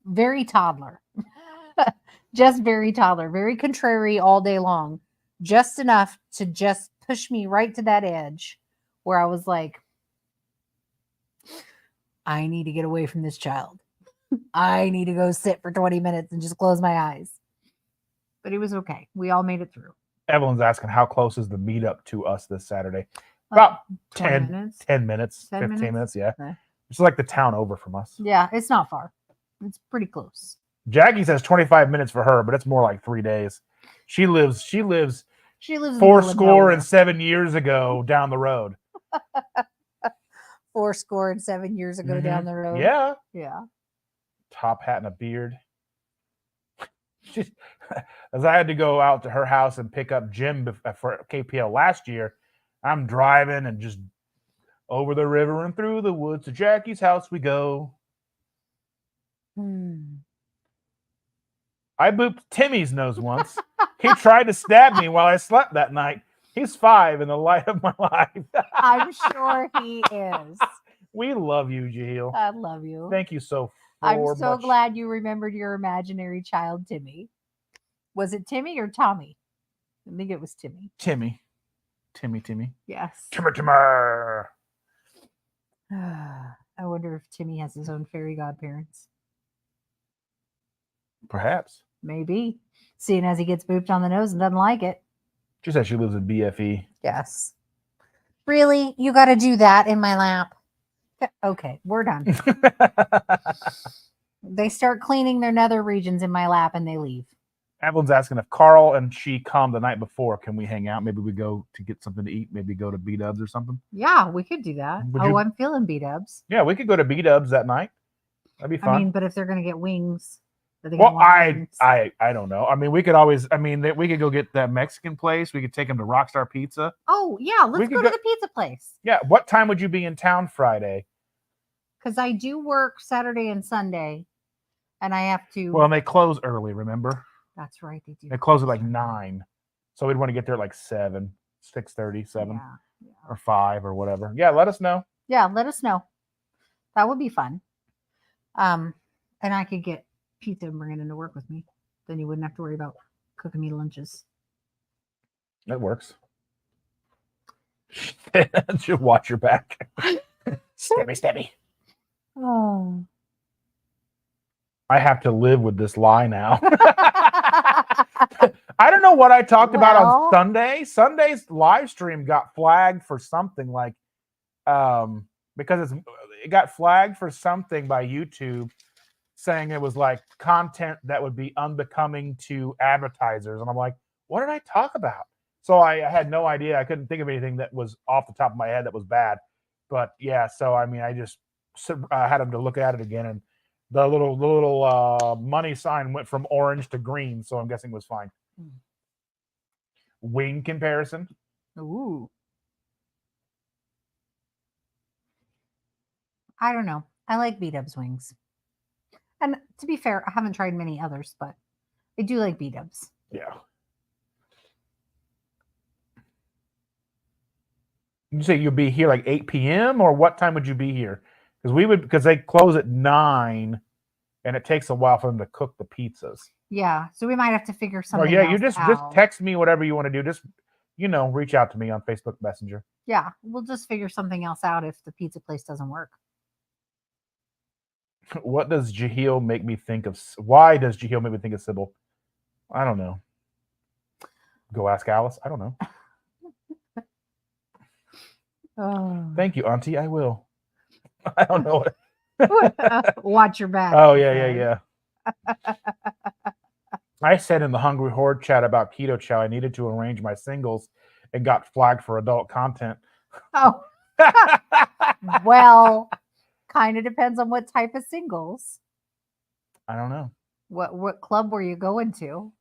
very toddler. Just very toddler, very contrary all day long. Just enough to just push me right to that edge where I was like, I need to get away from this child. I need to go sit for 20 minutes and just close my eyes. But it was okay. We all made it through. Evelyn's asking how close is the meetup to us this Saturday? About 10 minutes. 15 minutes. Yeah. Okay. It's like the town over from us. Yeah, it's not far. It's pretty close. Jackie says 25 minutes for her, but it's more like 3 days. She lives 7 years ago down the road. 7 years ago down the road. Yeah. Yeah. Top hat and a beard. As I had to go out to her house and pick up Jim for KPL last year, I'm driving and just over the river and through the woods to Jackie's house we go. I booped Timmy's nose once. He tried to stab me while I slept that night. He's 5 in the light of my life. I'm sure he is. We love you, Jahil. I love you. Thank you so I'm much. so glad you remembered your imaginary child, Timmy. Was it Timmy or Tommy? I think it was Timmy. Timmy. Yes. Timmy. I wonder if Timmy has his own fairy godparents. Perhaps. Maybe. Seeing as he gets booped on the nose and doesn't like it. She said she lives in BFE. Yes. Really? You got to do that in my lap? Okay, we're done. They start cleaning their nether regions in my lap and they leave. Evelyn's asking if Carl and she calmed the night before. Can we hang out? Maybe we go to get something to eat. Maybe go to B-Dubs or something. Yeah, we could do that. I'm feeling B-Dubs. Yeah, we could go to B-Dubs that night. That'd be fun. I mean, but if they're going to get wings. Well, I don't know. I mean, we could always, we could go get that Mexican place. We could take them to Rockstar Pizza. Oh, yeah. Let's go to the pizza place. Yeah. What time would you be in town Friday? Because I do work Saturday and Sunday. And I have to. Well, and they close early, remember? That's right. They do. They close at like 9. So we'd want to get there at like 7, 6:30, 7 or 5 or whatever. Yeah. Let us know. Yeah. Let us know. That would be fun. And I could get pizza and bring it into work with me. Then you wouldn't have to worry about cooking me lunches. That works. Should watch your back. Stabby. Oh. I have to live with this lie now. I don't know what I talked about on Sunday. Sunday's live stream got flagged for something like because it got flagged for something by YouTube saying it was like content that would be unbecoming to advertisers. And I'm like, what did I talk about? So I had no idea. I couldn't think of anything that was off the top of my head that was bad. But yeah, so I mean, I just had him to look at it again, and the little money sign went from orange to green, so I'm guessing it was fine. Wing comparison. Ooh. I don't know. I like B-Dubs wings. And to be fair, I haven't tried many others, but I do like B-Dubs. Yeah. You say you'll be here like 8 p.m. or what time would you be here? Because they close at 9 and it takes a while for them to cook the pizzas. Yeah. So we might have to figure something out. Yeah, you just text me whatever you want to do. Just, reach out to me on Facebook Messenger. Yeah. We'll just figure something else out if the pizza place doesn't work. What does Jahil make me think of? Why does Jahil make me think of Sybil? I don't know. Go ask Alice. I don't know. Oh. Thank you, Auntie. I will. I don't know what. Watch your back. Oh, yeah. I said in the Hungry Horde chat about Keto Chow, I needed to arrange my singles and got flagged for adult content. Oh. Well, kind of depends on what type of singles. I don't know. What club were you going to?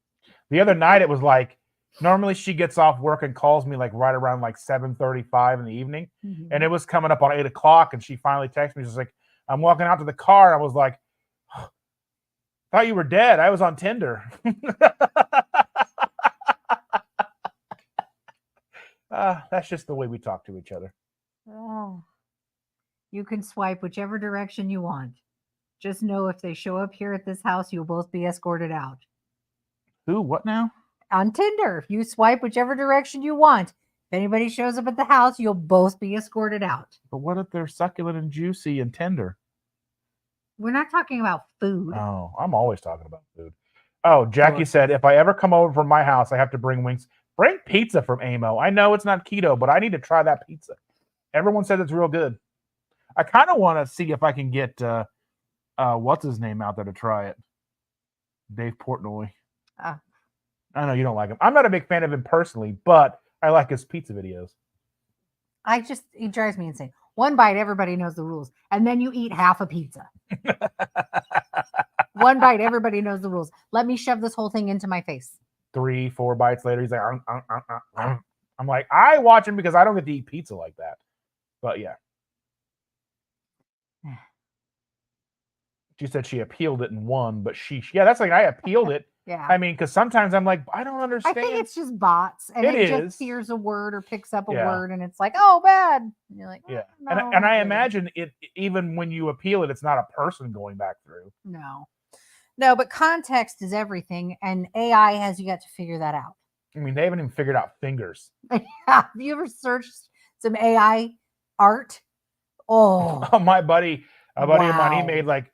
The other night it was like, normally she gets off work and calls me like right around like 7:35 in the evening. Mm-hmm. And it was coming up on 8 o'clock and she finally texted me. She's like, I'm walking out to the car. And I was like, thought you were dead. I was on Tinder. That's just the way we talk to each other. Oh. You can swipe whichever direction you want. Just know if they show up here at this house, you'll both be escorted out. Who? What now? On Tinder. You swipe whichever direction you want. If anybody shows up at the house, you'll both be escorted out. But what if they're succulent and juicy and tender? We're not talking about food. Oh, I'm always talking about food. Oh, Jackie said, if I ever come over from my house, I have to bring wings. Bring pizza from Amo. I know it's not keto, but I need to try that pizza. Everyone says it's real good. I kind of want to see if I can get, what's his name out there to try it. Dave Portnoy. I know you don't like him. I'm not a big fan of him personally, but I like his pizza videos. He drives me insane. One bite, everybody knows the rules. And then you eat half a pizza. One bite, everybody knows the rules. Let me shove this whole thing into my face. 3-4 bites later, he's like, I'm like, I watch him because I don't get to eat pizza like that. But yeah. She said she appealed it and won, but that's like, I appealed it Yeah. I mean, because sometimes I'm like, I don't I understand. think it's just bots, and It it is. just hears a word or picks up a Yeah. word, and it's like, oh, bad. And you're like, Yeah. no, And I really. imagine it, even when you appeal it, it's not a person going back through. No, but context is everything, and AI has you got to figure that out. I mean, they haven't even figured out fingers. Have you ever searched some AI art? Oh, My buddy, a buddy of mine, he wow. made like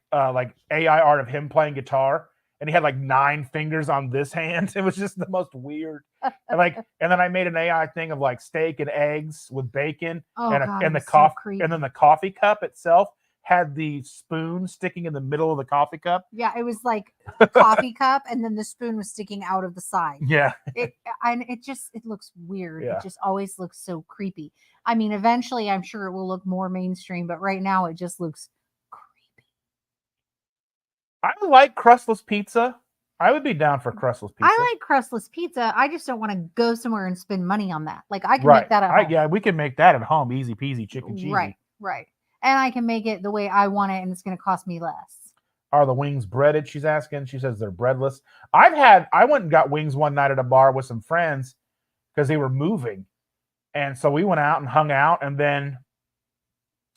AI art of him playing guitar, and he had like 9 fingers on this hand. It was just the most weird. And then I made an AI thing of like steak and eggs with bacon, Oh, and God, and it the was so coffee, creepy. and then the coffee cup itself had the spoon sticking in the middle of the coffee cup. Yeah, it was like a coffee cup, and then the spoon was sticking out of the side. Yeah, It looks weird. Yeah. It just always looks so creepy. I mean, eventually, I'm sure it will look more mainstream, but right now, it just looks creepy. I like crustless pizza. I would be down for crustless pizza. I like crustless pizza. I just don't want to go somewhere and spend money on that. Like I can right. make that at home. Yeah, we can make that at home, easy peasy, chicken cheesy. Right. And I can make it the way I want it, and it's going to cost me less. Are the wings breaded? She's asking. She says they're breadless. I went and got wings one night at a bar with some friends because they were moving. And so we went out and hung out, and then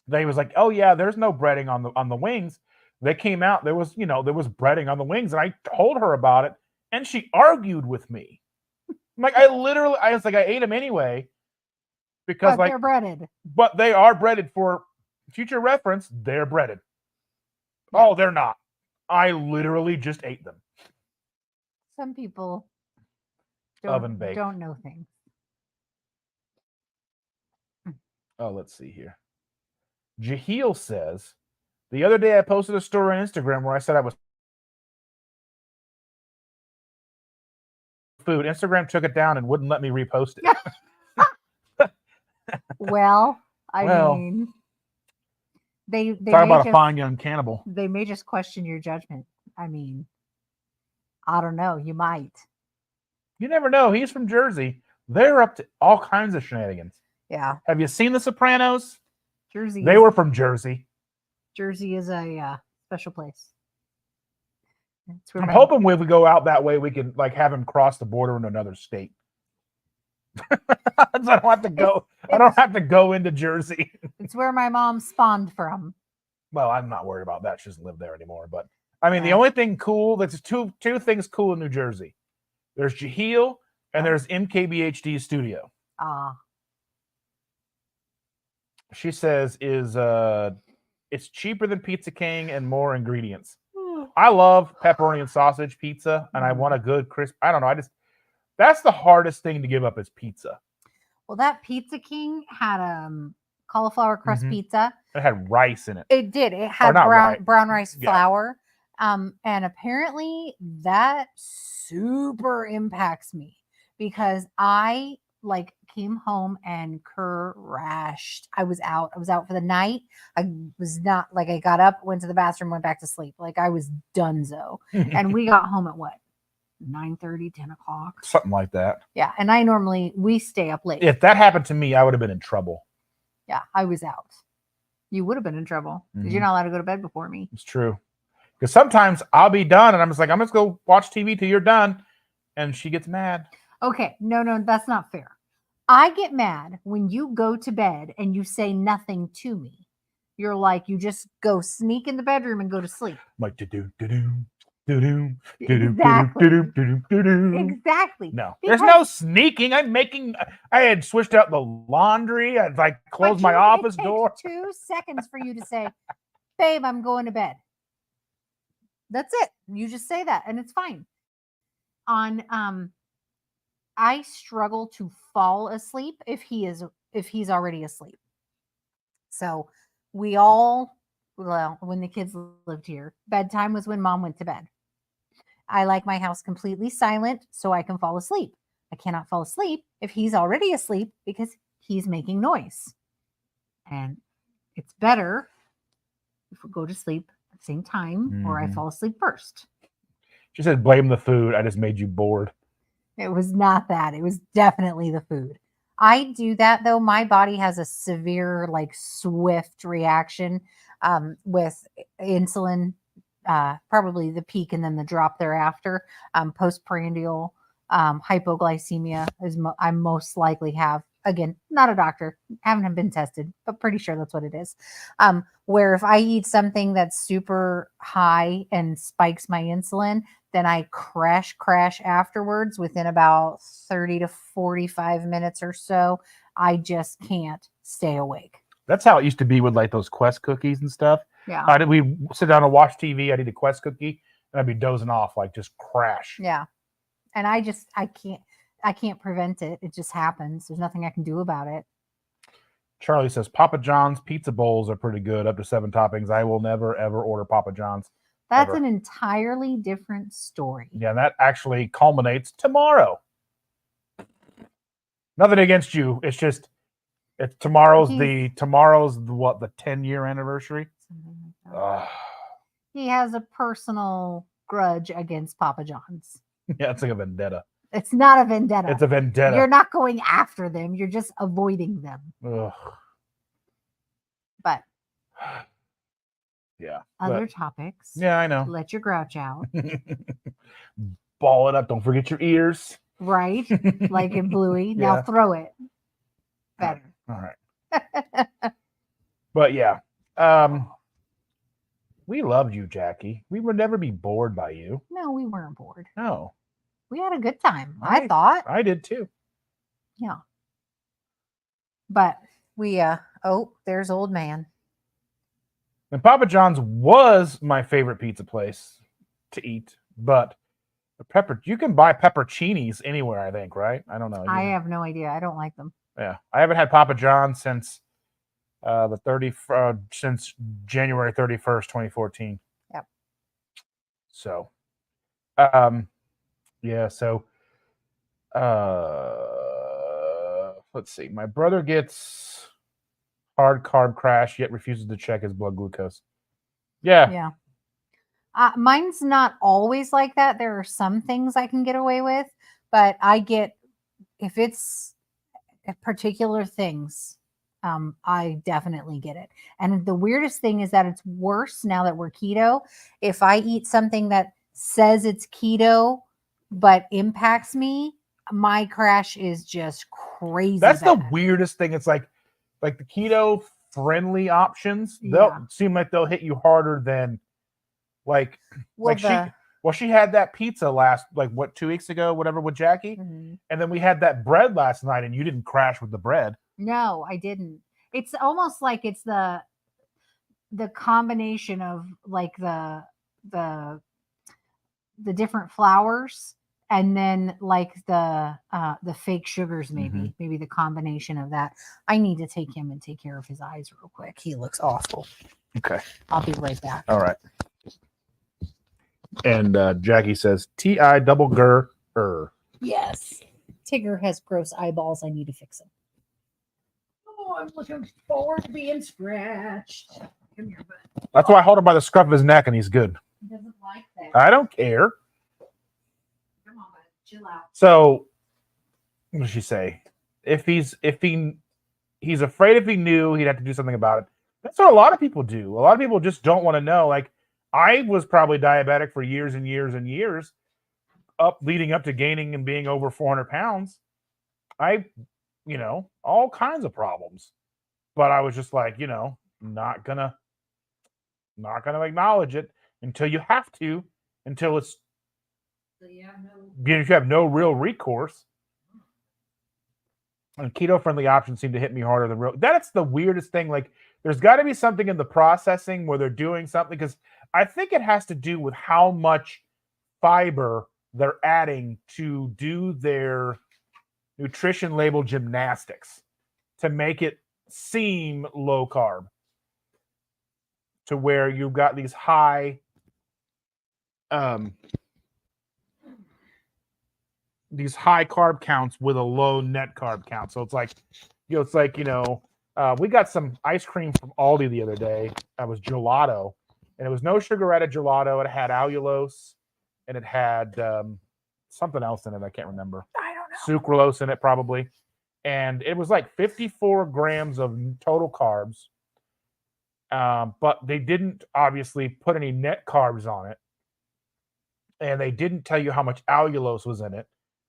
they was like, "Oh yeah, there's no breading on the wings." They came out, there was breading on the wings, and I told her about it, and she argued with me. I'm like, I was like, I ate them anyway because But they're breaded. But they are breaded. For future reference, they're breaded. Yeah. Oh, they're not. I literally just ate them. Some people Oven baked. don't know things. Oh, let's see here. Jaheel says, the other day I posted a story on Instagram where I said I was food. Instagram took it down and wouldn't let me repost it. Well, I mean, they talk about a fine young cannibal. They may just question your judgment. I mean, I don't know. You might. You never know. He's from Jersey. They're up to all kinds of shenanigans. Yeah. Have you seen The Sopranos? Jersey. They were from Jersey. Jersey is a special place. I'm hoping when we go out that way, we can like have him cross the border into another state. I don't have to go. I don't have to go into Jersey. It's where my mom spawned from. Well, I'm not worried about that. She doesn't live there anymore. But I mean, the only thing cool, that's two things cool in New Jersey. There's Jaheel and there's MKBHD Studio. She says it's cheaper than Pizza King and more ingredients. I love pepperoni and sausage pizza, and I want a good crisp. I don't know. That's the hardest thing to give up is pizza. Well, that Pizza King had cauliflower crust pizza. It had rice in it. It did. It had brown rice flour. And apparently that super impacts me because I came home and crashed. I was out for the night. I was not I got up, went to the bathroom, went back to sleep. I was donezo. And we got home at what? 9:30, 10 o'clock. Something like that. Yeah. And we stay up late. If that happened to me, I would have been in trouble. Yeah. I was out. You would have been in trouble because you're not allowed to go to bed before me. It's true. Because sometimes I'll be done and I'm just like, I'm just going to go watch TV till you're done. And she gets mad. Okay. No, that's not fair. I get mad when you go to bed and you say nothing to me. You're like, you just go sneak in the bedroom and go to sleep. I'm like, do-do. Exactly. No, there's no sneaking. I had switched out the laundry. I'd closed my office door. 2 seconds for you to say, babe, I'm going to bed. That's it. You just say that and it's fine. I struggle to fall asleep if he's already asleep. So when the kids lived here, bedtime was when mom went to bed. I like my house completely silent so I can fall asleep. I cannot fall asleep if he's already asleep because he's making noise. And it's better if we go to sleep at the same time or I fall asleep first. She said, blame the food. I just made you bored. It was not that. It was definitely the food. I do that though. My body has a severe, swift reaction with insulin probably the peak and then the drop thereafter. Postprandial hypoglycemia is I most likely have. Again, not a doctor, haven't been tested, but pretty sure that's what it is. Where if I eat something that's super high and spikes my insulin, then I crash afterwards within about 30 to 45 minutes or so. I just can't stay awake. That's how it used to be with like those Quest cookies and stuff. Yeah. We sit down and watch TV. I'd eat a Quest cookie and I'd be dozing off, like just crash. Yeah. And I can't prevent it. It just happens. There's nothing I can do about it. Charlie says Papa John's pizza bowls are pretty good, up to 7 toppings. I will never, ever order Papa John's. That's ever. an entirely different story. Yeah, that actually culminates tomorrow. Nothing against you. It's just tomorrow's the 10-year anniversary. Like he has a personal grudge against Papa John's. Yeah, it's like a vendetta. It's not a vendetta. It's a vendetta. You're not going after them. You're just avoiding them. Ugh. But yeah. Other topics. Yeah, I know. Let your grouch out. Ball it up. Don't forget your ears. Right? Like in Bluey. Now throw it. Better. All right. But yeah. We loved you, Jackie. We would never be bored by you. No, we weren't bored. No. We had a good time. I thought. I did too. Yeah. But we there's old man. And Papa John's was my favorite pizza place to eat, but you can buy pepperoncinis anywhere, I think, right? I don't know. I have no idea. I don't like them. Yeah. I haven't had Papa John's since since January 31st, 2014. Yep. So yeah, so let's see. My brother gets hard carb crash, yet refuses to check his blood glucose. Yeah. Yeah. Mine's not always like that. There are some things I can get away with, but if it's particular things, I definitely get it. And the weirdest thing is that it's worse now that we're keto. If I eat something that says it's keto, but impacts me, my crash is just crazy. That's bad. the weirdest thing. It's like the keto friendly options. They'll seem like they'll hit you harder than she had that pizza last 2 weeks ago, whatever, with Jackie. Mm-hmm. And then we had that bread last night and you didn't crash with the bread. No, I didn't. It's almost like it's the combination of like the different flours and then like the fake sugars, maybe the combination of that. I need to take him and take care of his eyes real quick. He looks awful. Okay. I'll be right back. All right. And Jackie says TI double gur. Yes. Tigger has gross eyeballs. I need to fix them. Oh, I'm looking forward to being scratched. Come here, bud. That's why I hold him by the scruff of his neck and he's good. He doesn't like that. I don't care. Come on, bud. Chill out. So, what does she say? If he's afraid, if he knew, he'd have to do something about it. That's what a lot of people do. A lot of people just don't want to know. Like, I was probably diabetic for years and years and years, leading up to gaining and being over 400 pounds. All kinds of problems. But I was just like, not gonna acknowledge it until you have to, until it's you have no real recourse. And keto-friendly options seem to hit me harder than real. That's the weirdest thing. Like, there's got to be something in the processing where they're doing something, because I think it has to do with how much fiber they're adding to do their nutrition label gymnastics to make it seem low carb, to where you've got these high carb counts with a low net carb count. So it's like we got some ice cream from Aldi the other day. That was gelato, and it was no sugar added gelato. It had allulose, and it had something else in it. I can't remember. I don't know. Sucralose in it probably. And it was like 54 grams of total carbs. But they didn't obviously put any net carbs on it. And they didn't tell you how much allulose was in it.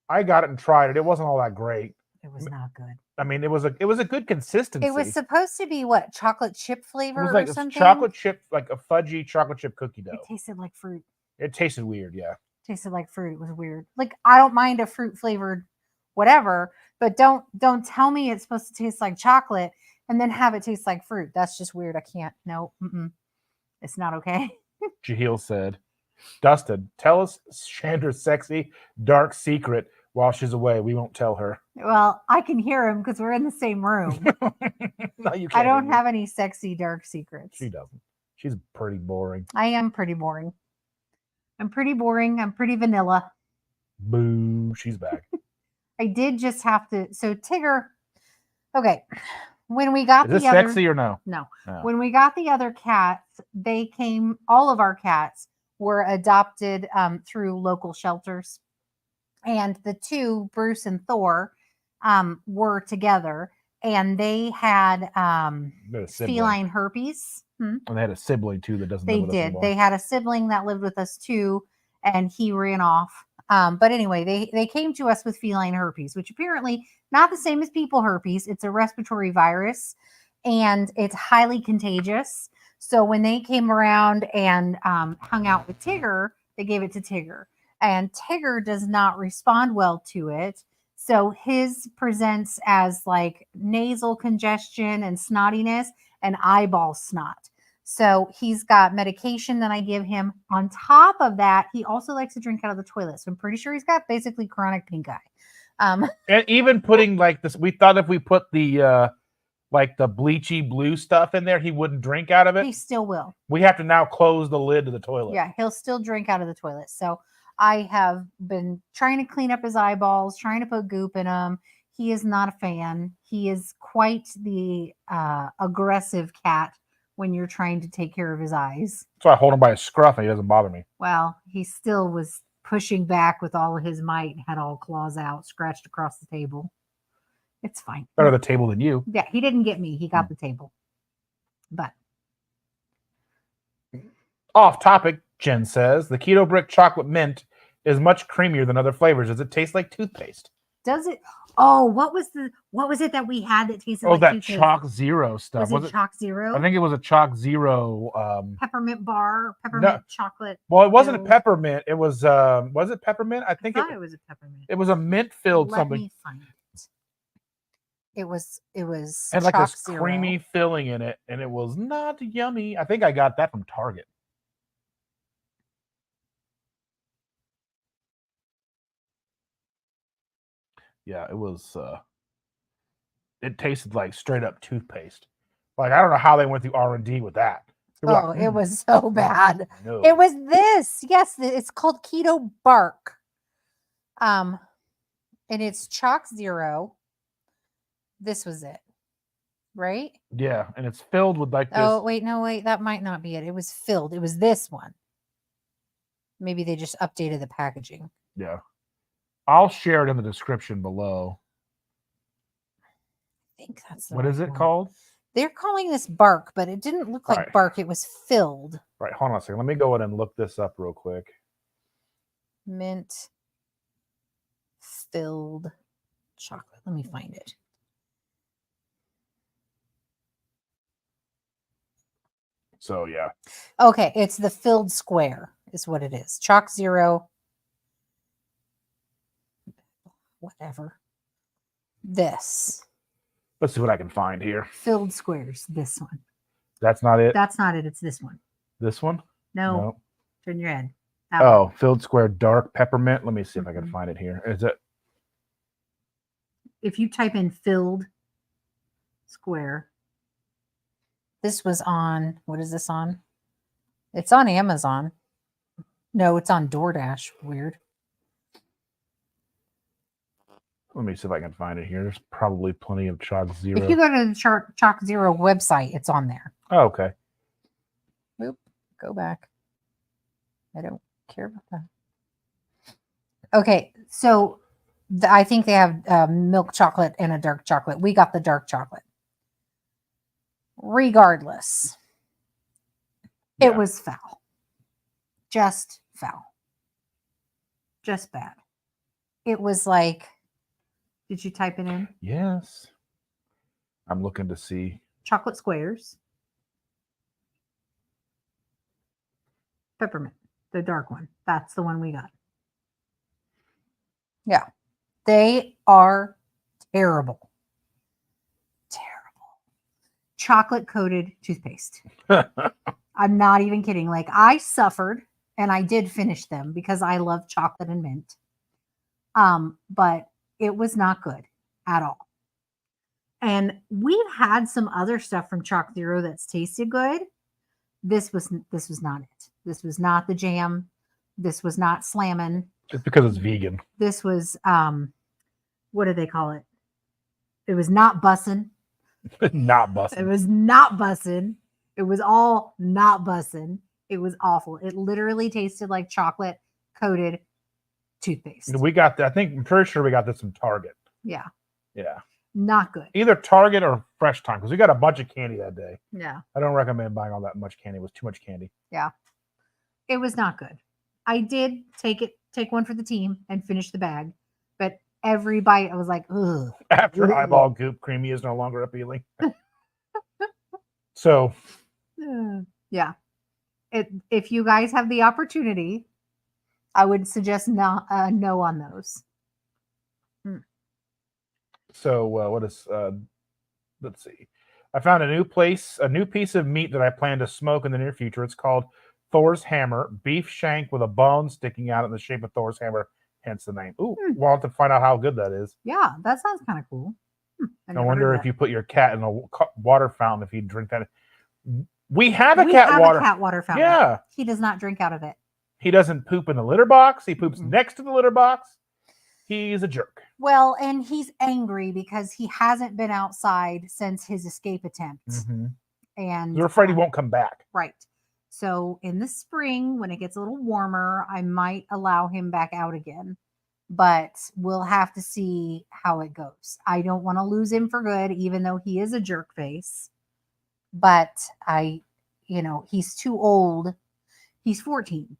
I got it and tried it. It wasn't all that great. It was not good. I mean, it was a good consistency. It was supposed to be what, chocolate chip flavor It was like or something? chocolate chip, like a fudgy chocolate chip cookie dough. It tasted like fruit. It tasted weird, yeah. Tasted like fruit. It was weird. Like, I don't mind a fruit flavored whatever, but don't tell me it's supposed to taste like chocolate and then have it taste like fruit. That's just weird. I can't. No, it's not okay. Jahil said, Dustin, tell us Chandra's sexy, dark secret while she's away. We won't tell her. Well, I can hear him because we're in the same room. No, you can't. I don't have any sexy, dark secrets. She doesn't. She's pretty boring. I am pretty boring. I'm pretty boring. I'm pretty vanilla. Boo. She's back. I did just have to. So Tigger, okay. When we got Is this the other, sexy or no? No. No. When we got the other cats, they came. All of our cats were adopted through local shelters, and the two, Bruce and Thor, were together, and they had feline herpes. And they had a sibling too that doesn't. They live with us did. anymore. They had a sibling that lived with us too, and he ran off. But anyway, they came to us with feline herpes, which apparently not the same as people herpes. It's a respiratory virus, and it's highly contagious. So when they came around and hung out with Tigger, they gave it to Tigger, and Tigger does not respond well to it. So his presents as like nasal congestion and snottiness and eyeball snot. So he's got medication that I give him. On top of that, he also likes to drink out of the toilet. So I'm pretty sure he's got basically chronic pink eye. And even putting like this, we thought if we put the like the bleachy blue stuff in there, he wouldn't drink out of it. He still will. We have to now close the lid to the toilet. Yeah, he'll still drink out of the toilet. So I have been trying to clean up his eyeballs, trying to put goop in them. He is not a fan. He is quite the aggressive cat when you're trying to take care of his eyes. So I hold him by his scruff and he doesn't bother me. Well, he still was pushing back with all of his might and had all claws out, scratched across the table. It's fine. Better the table than you. Yeah, he didn't get me. He got the table. But off topic, Jen says the keto brick chocolate mint is much creamier than other flavors. Does it taste like toothpaste? Does it? Oh, what was it that we had that tasted like that toothpaste? Chalk Zero stuff. Was it Chalk Zero? I think it was a Chalk Zero. Peppermint bar, peppermint chocolate. Well, it wasn't a peppermint. It was it peppermint? I think it was a peppermint. It was a mint filled Let something. me find it. It was and like Chalk this Zero. creamy filling in it, and it was not yummy. I think I got that from Target. Yeah, it was. It tasted like straight up toothpaste. Like I don't know how they went through R&D with that. It was so bad. No. It was this. Yes, it's called Keto Bark. And it's Chalk Zero. This was it, right? Yeah, and it's filled with like this. Oh wait, that might not be it. It was filled. It was this one. Maybe they just updated the packaging. Yeah. I'll share it in the description below. I think that's what is it called? They're calling this bark, but it didn't look like bark. It was filled. Right. Hold on a second. Let me go in and look this up real quick. Mint filled chocolate. Let me find it. So yeah. Okay, it's the filled square is what it is. Chalk Zero. Whatever. This. Let's see what I can find here. Filled squares. This one. That's not it. That's not it. It's this one. This one? No. Turn your head. Oh, filled square dark peppermint. Let me see if I can find it here. Is it? If you type in filled square, this was on. What is this on? It's on Amazon. No, it's on DoorDash. Weird. Let me see if I can find it here. There's probably plenty of Chalk Zero. If you go to the Chalk Zero website, it's on there. Oh, okay. Oop, go back. I don't care about that. Okay, so I think they have milk chocolate and a dark chocolate. We got the dark chocolate. Regardless, It Yeah. was foul. Just foul. Just bad. It was like, did you type it in? Yes. I'm looking to see. Chocolate squares. Peppermint, the dark one. That's the one we got. Yeah. They are terrible. Terrible. Chocolate coated toothpaste. I'm not even kidding. Like, I suffered and I did finish them because I love chocolate and mint. But it was not good at all. And we've had some other stuff from Chalk Zero that's tasted good. This was not it. This was not the jam. This was not slamming. It's because it's vegan. This was what do they call it? It was not bussin'. Not It busting. was not bussin'. It was all not bussin'. It was awful. It literally tasted like chocolate coated toothpaste. We got that. I'm pretty sure we got this from Target. Yeah, Yeah. not good. Either Target or Fresh Time, because we got a bunch of candy that day. Yeah, I don't recommend buying all that much candy. It was too much candy. yeah. It was not good. I did take one for the team and finish the bag, but every bite I was like, ugh. After eyeball goop, creamy is no longer appealing. So, Yeah. If you guys have the opportunity, I would suggest no on those. so what is? Let's see. I found a new piece of meat that I plan to smoke in the near future. It's called Thor's Hammer, beef shank with a bone sticking out in the shape of Thor's hammer, hence the name. Ooh, we'll have to find out how good that is. Yeah, that sounds kind of cool. I wonder if you put your cat in a water fountain, if he'd drink that. We have a cat water fountain. Yeah. He does not drink out of it. He doesn't poop in the litter box. He poops next to the litter box. He's a jerk. Well, and he's angry because he hasn't been outside since his escape attempt. Mm-hmm. And You're afraid he won't come back. Right. So in the spring, when it gets a little warmer, I might allow him back out again. But we'll have to see how it goes. I don't want to lose him for good, even though he is a jerk face. But he's too old. He's 14.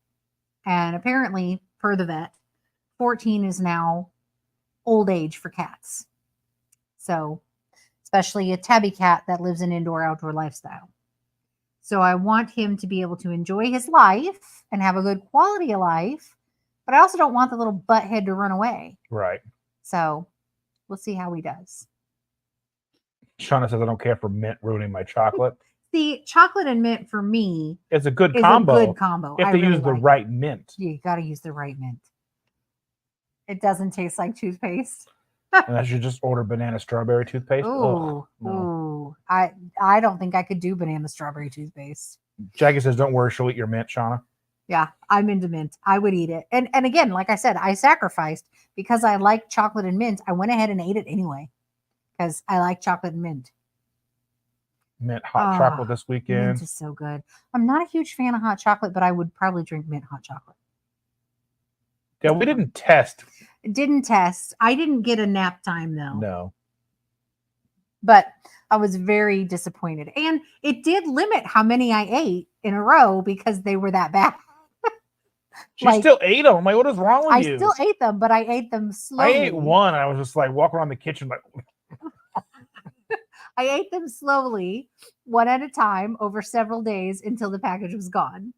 And apparently, per the vet, 14 is now old age for cats. So, especially a tabby cat that lives an indoor-outdoor lifestyle. So I want him to be able to enjoy his life and have a good quality of life, but I also don't want the little butthead to run away. Right. So we'll see how he does. Shauna says, I don't care for mint ruining my chocolate. See, chocolate and mint for me It's a good combo. If they use the right mint. You got to use the right mint. It doesn't taste like toothpaste. Unless you just order banana strawberry toothpaste. Ooh, no. Ooh. I don't think I could do banana strawberry toothpaste. Jackie says, don't worry, she'll eat your mint, Shauna. Yeah, I'm into mint. I would eat it. And again, like I said, I sacrificed because I like chocolate and mint. I went ahead and ate it anyway because I like chocolate and mint. Mint hot chocolate this weekend. Mint is so good. I'm not a huge fan of hot chocolate, but I would probably drink mint hot chocolate. Yeah, we didn't test. Didn't test. I didn't get a nap time though. No. But I was very disappointed. And it did limit how many I ate in a row because they were that bad. She still ate them. I'm like, what is wrong with you? I still ate them, but I ate them slowly. I ate one. I was just like walking around the kitchen like. I ate them slowly, one at a time, over several days until the package was gone.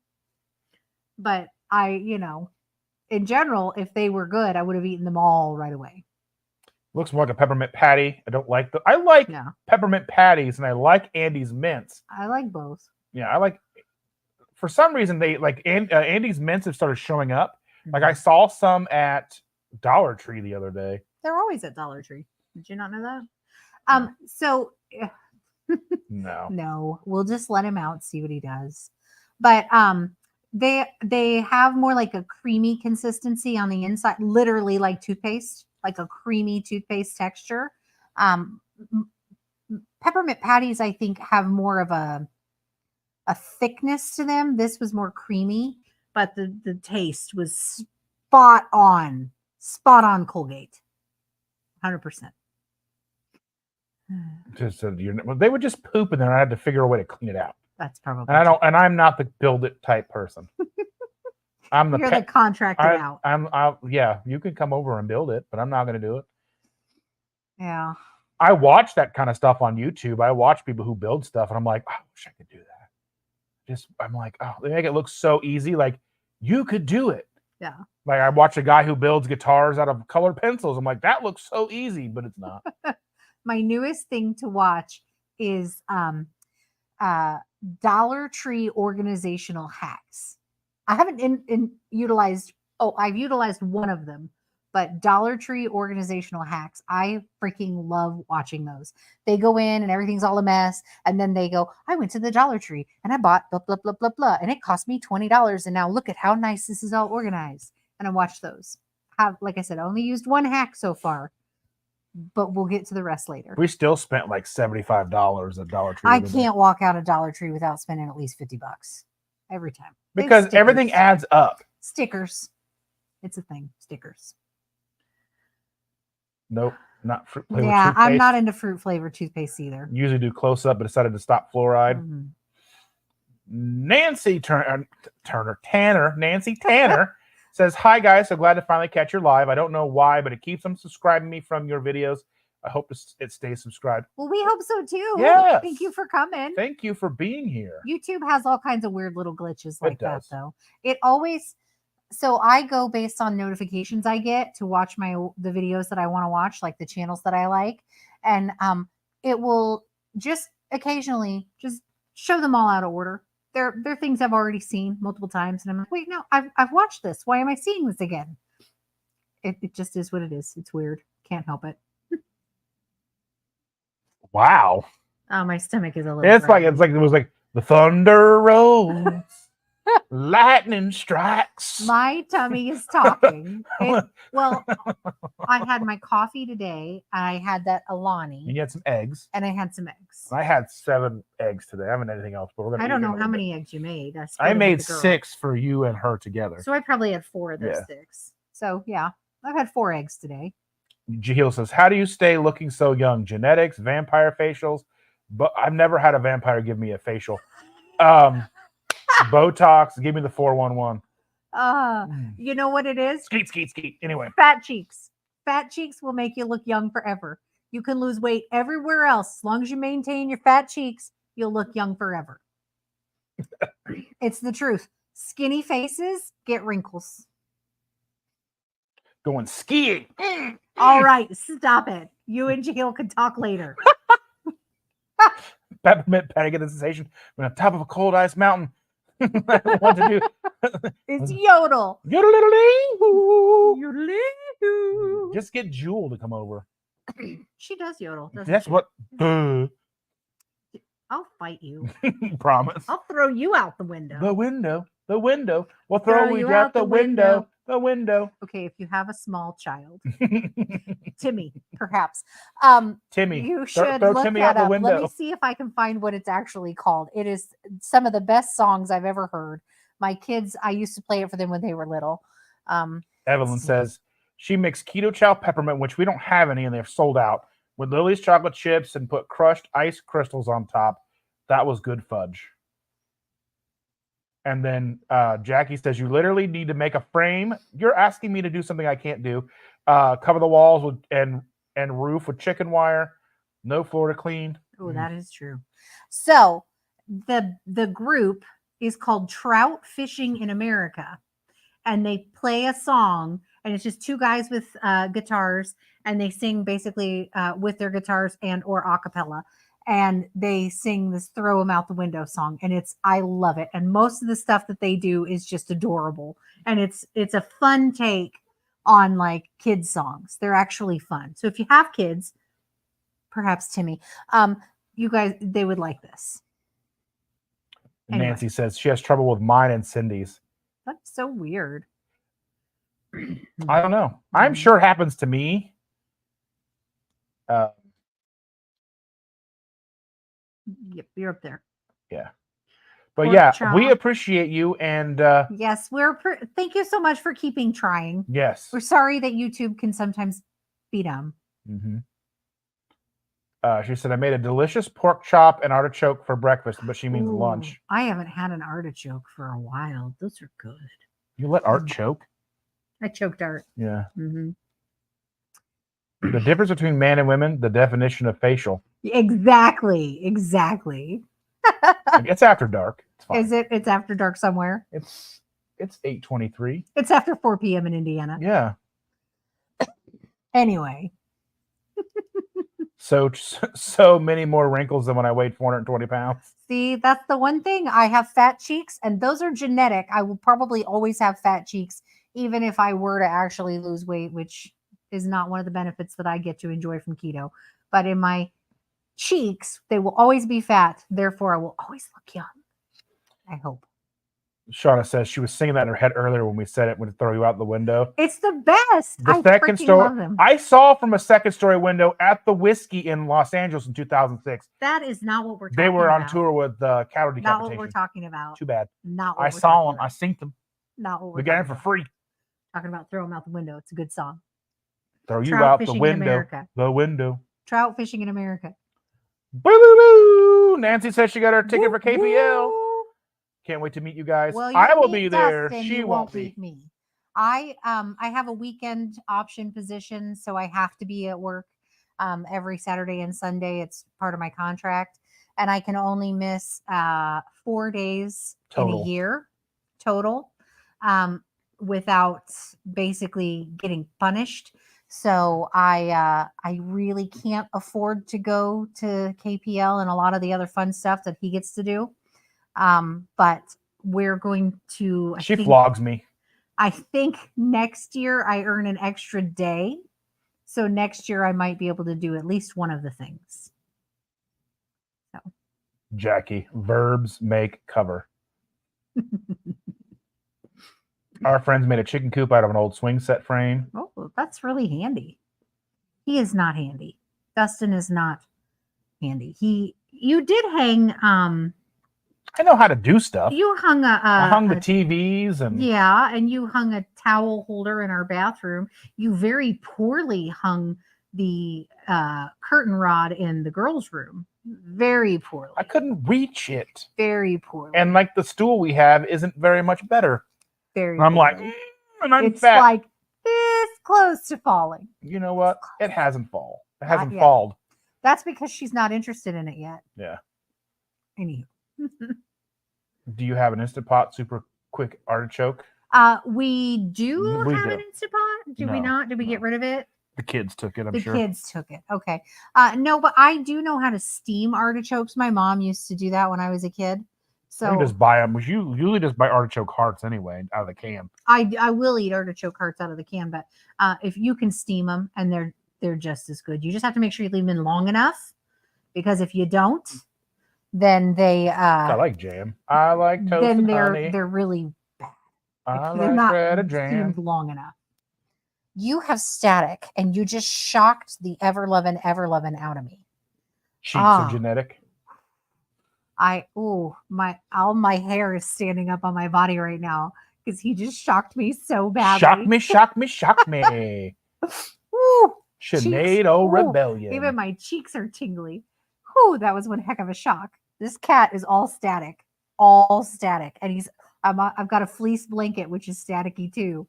But in general, if they were good, I would have eaten them all right away. Looks more like a peppermint patty. I don't like I like peppermint patties, and I like Andy's mints. I like both. Yeah, I like. For some reason, they like Andy's mints have started showing up. Mm-hmm. Like I saw some at Dollar Tree the other day. They're always at Dollar Tree. Did you not know that? So no, we'll just let him out, see what he does. But they have more like a creamy consistency on the inside, literally like toothpaste, like a creamy toothpaste texture. Peppermint patties, I think, have more of a thickness to them. This was more creamy, but the taste was spot on Colgate. 100%. They would just poop in there. I had to figure a way to clean it out. That's probably. And I'm not the build it type person. I'm the You're the contracted out. Yeah, you can come over and build it, but I'm not going to do it. Yeah. I watch that kind of stuff on YouTube. I watch people who build stuff, and I'm like, oh, I wish I could do that. I'm like, oh, they make it look so easy. Like, you could do it. Yeah. Like, I watch a guy who builds guitars out of colored pencils. I'm like, that looks so easy, but it's not. My newest thing to watch is Dollar Tree organizational hacks. I haven't utilized. Oh, I've utilized one of them. But Dollar Tree organizational hacks, I freaking love watching those. They go in and everything's all a mess. And then they go, I went to the Dollar Tree and I bought blah, blah, blah, blah, blah. And it cost me $20. And now look at how nice this is all organized. And I watch those. Like I said, I only used one hack so far. But we'll get to the rest later. We still spent like $75 at Dollar Tree. I can't walk out of Dollar Tree without spending at least $50 every time. Because everything adds up. Stickers. It's a thing. Stickers. Nope, not fruit flavor. Yeah, toothpaste. I'm not into fruit flavored toothpaste either. Usually do close up, but decided to stop fluoride. Mm-hmm. Nancy Tanner says, hi guys, so glad to finally catch your live. I don't know why, but it keeps on subscribing me from your videos. I hope it stays subscribed. Well, we hope so too. Yes. Thank you for coming. Thank you for being here. YouTube has all kinds of weird little glitches like that, does. though. It always. So I go based on notifications I get to watch the videos that I want to watch, like the channels that I like, and it will just occasionally just show them all out of order. They're things I've already seen multiple times, and I'm like, wait, no, I've watched this. Why am I seeing this again? It just is what it is. It's weird. Can't help it. Wow. Oh, my stomach is a little. It's like it was like the thunder rolls. Lightning strikes. My tummy is talking. Well, I had my coffee today. I had that Alani. And you had some eggs. And I had some eggs. I had 7 eggs today. I haven't had anything else, but we're gonna. I don't know how many eggs you made. I made 6 for you and her together. So I probably had 4 of those 6. So yeah, I've had 4 eggs today. Jahil says, how do you stay looking so young? Genetics, vampire facials? But I've never had a vampire give me a facial. Botox, give me the 411. You know what it is? Skeet. Anyway. Fat cheeks. Fat cheeks will make you look young forever. You can lose weight everywhere else. As long as you maintain your fat cheeks, you'll look young forever. It's the truth. Skinny faces get wrinkles. Going skiing. All right, stop it. You and Jahil can talk later. Peppermint pancake sensation. We're on top of a cold ice mountain. What to do? It's yodel. Yodel. Just get Jewel to come over. She does yodel. That's she? What. I'll fight you. Promise. I'll throw you out the window. The window. We'll throw you out the window. The window. Okay, if you have a small child, Timmy, perhaps. Timmy, you should throw look Timmy that out the up. window. Let me see if I can find what it's actually called. It is some of the best songs I've ever heard. My kids, I used to play it for them when they were little. Evelyn says she mixed Keto Chow peppermint, which we don't have any, and they're sold out, with Lily's chocolate chips and put crushed ice crystals on top. That was good fudge. And then Jackie says, you literally need to make a frame. You're asking me to do something I can't do. Cover the walls with and roof with chicken wire. No floor to clean. Oh, that is true. So the group is called Trout Fishing in America. And they play a song. And it's just 2 guys with guitars. And they sing basically with their guitars and or a cappella. And they sing this throw them out the window song. And I love it. And most of the stuff that they do is just adorable. And it's a fun take on like kids songs. They're actually fun. So if you have kids, perhaps Timmy, you guys, they would like this. Anyway. Nancy says she has trouble with mine and Cindy's. That's so weird. I don't know. I'm sure it happens to me. Yep, you're up there. Yeah. But Pork yeah, chop. we appreciate you. And yes, thank you so much for keeping trying. Yes. We're sorry that YouTube can sometimes be dumb. Mm-hmm. She said, I made a delicious pork chop and artichoke for breakfast, but she means Ooh, lunch. I haven't had an artichoke for a while. Those are good. You let Art choke? I choked Art. Yeah. Mm-hmm. The difference between man and women, the definition of facial. Exactly. It's after dark. It's fine. Is it? It's after dark somewhere. It's 8:23. It's after 4 p.m. in Indiana. Yeah. Anyway. So many more wrinkles than when I weighed 420 pounds. See, that's the one thing. I have fat cheeks, and those are genetic. I will probably always have fat cheeks, even if I were to actually lose weight, which is not one of the benefits that I get to enjoy from keto. But in my cheeks, they will always be fat. Therefore, I will always look young. I hope. Shauna says she was singing that in her head earlier when we said it would throw you out the window. It's the best. The second story I saw from a second story window at the Whiskey in Los Angeles in 2006. That is not what we're talking about. They were on tour with cattle decapitation. Not what we're talking about. Too bad. Not what I saw them. I synced them. Not what we're we got them for free. Talking about throw them out the window. It's a good song. Throw you out the window. The window. Trout fishing in America. Boo boo boo! Nancy says she got her ticket for KPL. Can't wait to meet you guys. Well, I will be there. She won't beat me. I have a weekend option position, so I have to be at work every Saturday and Sunday. It's part of my contract, and I can only miss 4 days total. In a year total without basically getting punished. So I really can't afford to go to KPL and a lot of the other fun stuff that he gets to do. But we're going to. She flogs me. I think next year I earn an extra day. So next year I might be able to do at least one of the things. So. Jackie, verbs make cover. Our friends made a chicken coop out of an old swing set frame. Oh, that's really handy. He is not handy. Dustin is not handy. You did hang. I know how to do stuff. You hung I hung the TVs and and you hung a towel holder in our bathroom. You very poorly hung the curtain rod in the girls' room. Very poorly. I couldn't reach it. Very poorly. And like the stool we have isn't very much better. Very. I'm like, and I'm it's fat. Like this close to falling. You know what? It hasn't fallen. It hasn't fallen. That's because she's not interested in it yet. Yeah. Anywho. Do you have an Instant Pot super quick artichoke? We do have an Instant Pot. Do we not? Did we get rid of it? The kids took it, I'm sure. The kids took it. Okay. No, but I do know how to steam artichokes. My mom used to do that when I was a kid. So you just buy them. We usually just buy artichoke hearts anyway out of the can. I will eat artichoke hearts out of the can, but if you can steam them and they're just as good. You just have to make sure you leave them in long enough, because if you don't, then they I like jam. I like toast then and they're honey. they're really bad. They're not bread and jam long enough. You have static, and you just shocked the ever loving out of me. Cheeks are genetic. All my hair is standing up on my body right now because he just shocked me so badly. Shock me. Ooh, Sinead rebellion. Even my cheeks are tingly. Whew, that was one heck of a shock. This cat is all static, and I've got a fleece blanket which is staticky too.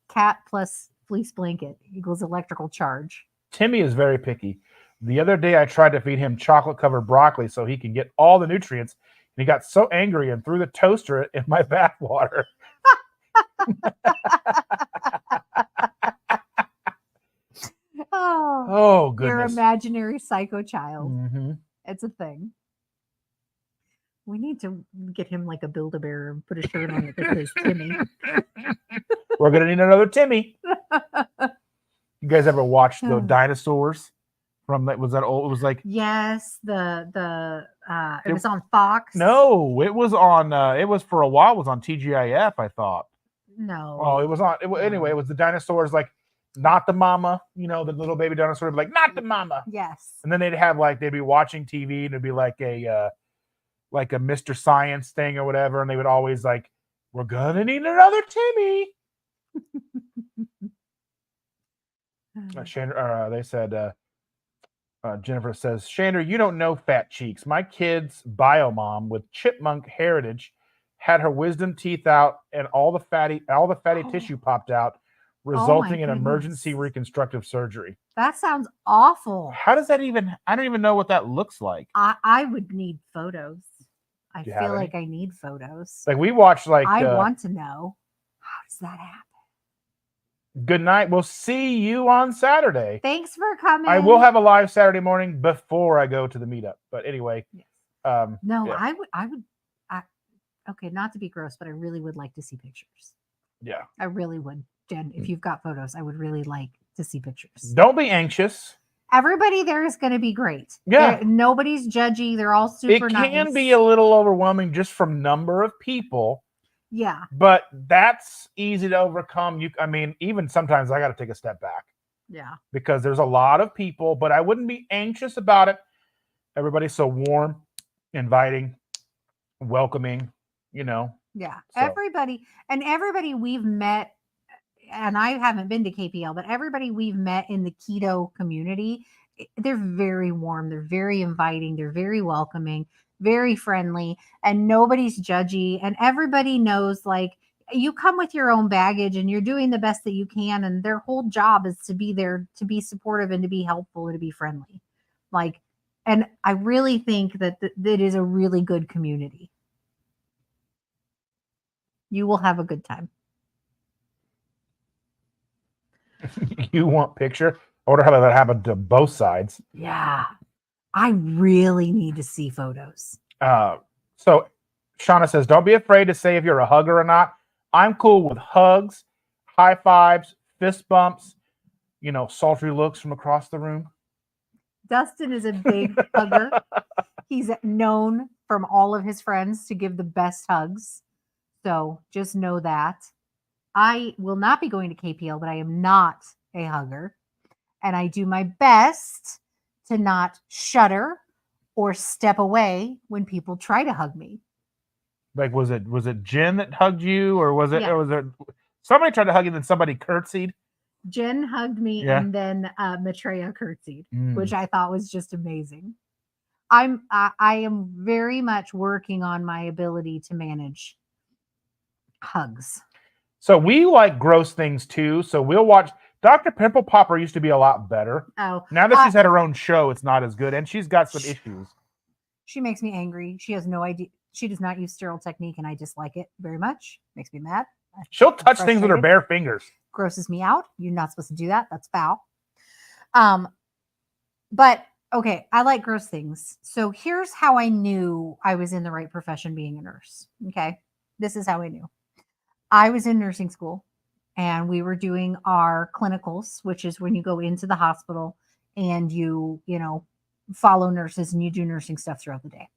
Cat plus fleece blanket equals electrical charge. Timmy is very picky. The other day I tried to feed him chocolate covered broccoli so he can get all the nutrients, and he got so angry and threw the toaster in my bath water. Oh goodness. Your imaginary psycho child. Mm-hmm. It's a thing. We need to get him like a Build-A-Bear and put a shirt on it that says Timmy. We're gonna need another Timmy. You guys ever watched the dinosaurs? It was like yes, it was on Fox. No, it was on. It was for a while. It was on TGIF. I thought. No. Oh, it was on. Anyway, it was the dinosaurs like. Not the mama, the little baby dinosaur would be like, not the mama. Yes. And then they'd be watching TV and it'd be like a Mr. Science thing or whatever. And they would always like, we're going to need another Timmy. They said, Jennifer says, Shander, you don't know fat cheeks. My kid's bio mom with chipmunk heritage had her wisdom teeth out and all the fatty tissue popped out, resulting in emergency reconstructive surgery. That sounds awful. How does that even? I don't even know what that looks like. I would need photos. I Do you have feel like any? I need photos. Like we watched I want to know, how does that happen? Good night. We'll see you on Saturday. Thanks for coming. I will have a live Saturday morning before I go to the meetup. But anyway, Yes. yeah. I would. Okay, not to be gross, but I really would like to see pictures. Yeah. I really would, Jen. If you've got photos, I would really like to see pictures. Don't be anxious. Everybody there is going to be great. Yeah. Nobody's judgy. They're all super nice. It can be a little overwhelming just from number of people. Yeah. But that's easy to overcome. I mean, even sometimes I got to take a step back. Yeah. Because there's a lot of people, but I wouldn't be anxious about it. Everybody's so warm, inviting, welcoming, Yeah. So. Everybody we've met, and I haven't been to KPL, but everybody we've met in the keto community, they're very warm. They're very inviting. They're very welcoming, very friendly, and nobody's judgy. And everybody knows, like, you come with your own baggage and you're doing the best that you can. And their whole job is to be there, to be supportive and to be helpful and to be friendly. Like, and I really think that that is a really good community. You will have a good time. You want picture? I wonder how that happened to both sides. Yeah. I really need to see photos. So Shauna says, don't be afraid to say if you're a hugger or not. I'm cool with hugs, high fives, fist bumps, sultry looks from across the room. Dustin is a big hugger. He's known from all of his friends to give the best hugs. So just know that. I will not be going to KPL, but I am not a hugger. And I do my best to not shudder or step away when people try to hug me. Like, was it Jen that hugged you, or was it somebody tried to hug you and then somebody curtsied? Jen hugged me, and then Maitreya curtsied, which I thought was just amazing. I am very much working on my ability to manage hugs. So we like gross things too. So we'll watch. Dr. Pimple Popper used to be a lot better. Oh, now that she's had her own show, it's not as good, and she's got some issues. She makes me angry. She has no idea. She does not use sterile technique, and I dislike it very much. Makes me mad. She'll touch things with her bare fingers. Grosses me out. You're not supposed to do that. That's foul. But okay, I like gross things. So here's how I knew I was in the right profession being a nurse. Okay. This is how I knew. I was in nursing school and we were doing our clinicals, which is when you go into the hospital and you follow nurses and you do nursing stuff throughout the day.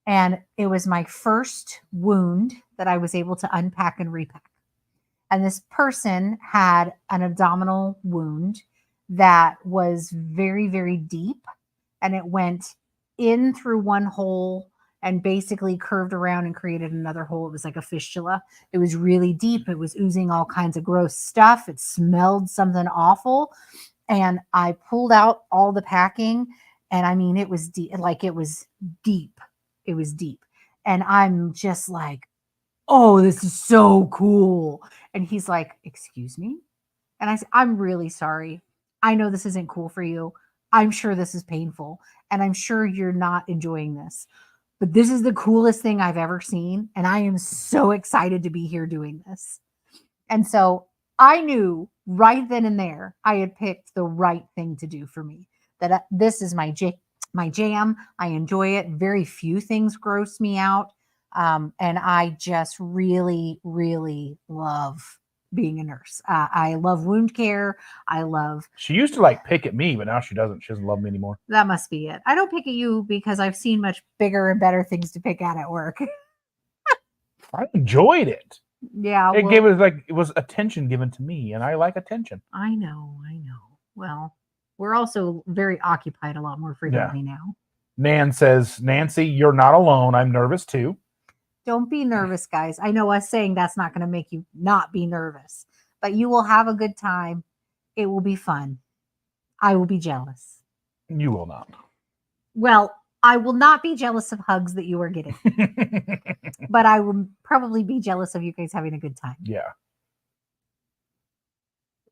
And it was my first wound that I was able to unpack and repack. And this person had an abdominal wound that was very, very deep. And it went in through one hole and basically curved around and created another hole. It was like a fistula. It was really deep. It was oozing all kinds of gross stuff. It smelled something awful. And I pulled out all the packing. And I mean, it was deep. Like, it was deep. It was deep. And I'm just like, oh, this is so cool. And he's like, excuse me? And I said, I'm really sorry. I know this isn't cool for you. I'm sure this is painful. And I'm sure you're not enjoying this. But this is the coolest thing I've ever seen. And I am so excited to be here doing this. And so I knew right then and there, I had picked the right thing to do for me. That this is my jam. I enjoy it. Very few things gross me out. And I just really, really love being a nurse. I love wound care. She used to pick at me, but now she doesn't. She doesn't love me anymore. That must be it. I don't pick at you because I've seen much bigger and better things to pick at work. I enjoyed it. Yeah. It was attention given to me, and I like attention. I know. Well, we're also very occupied a lot more frequently now. Nan says, Nancy, you're not alone. I'm nervous too. Don't be nervous, guys. I know us saying that's not going to make you not be nervous, but you will have a good time. It will be fun. I will be jealous. You will not. Well, I will not be jealous of hugs that you are getting, but I will probably be jealous of you guys having a good time. Yeah.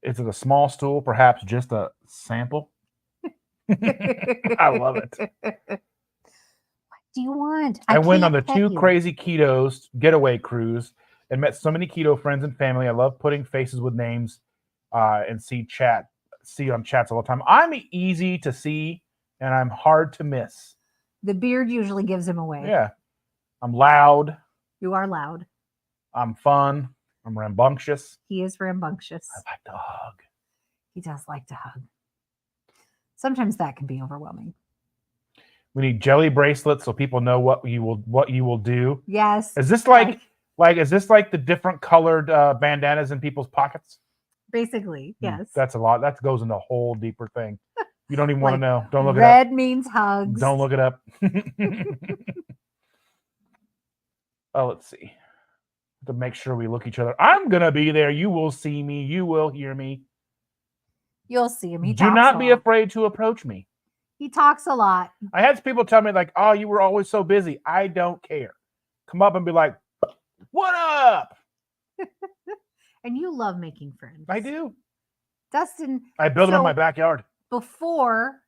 Is it a small stool? Perhaps just a sample? I love it. What do you want? I went on can't the pet 2 you. crazy ketos getaway cruise and met so many keto friends and family. I love putting faces with names and see on chats all the time. I'm easy to see and I'm hard to miss. The beard usually gives him away. Yeah. I'm loud. You are loud. I'm fun. I'm rambunctious. He is rambunctious. I like to hug. He does like to hug. Sometimes that can be overwhelming. We need jelly bracelets so people know what you will do. Yes. Is this like is this like the different colored bandanas in people's pockets? Basically, yes. That's a lot. That goes into a whole deeper thing. You don't even want to know. Don't look it up. Red means hugs. Don't look it up. Oh, let's see. To make sure we look each other. I'm gonna be there. You will see me. You will hear me. You'll see him. Do not be afraid to approach me. He talks a lot. I had people tell me like, "Oh, you were always so busy." I don't care. Come up and be like, "What up?" And you love making friends. I do. Dustin. I build them in my backyard. Before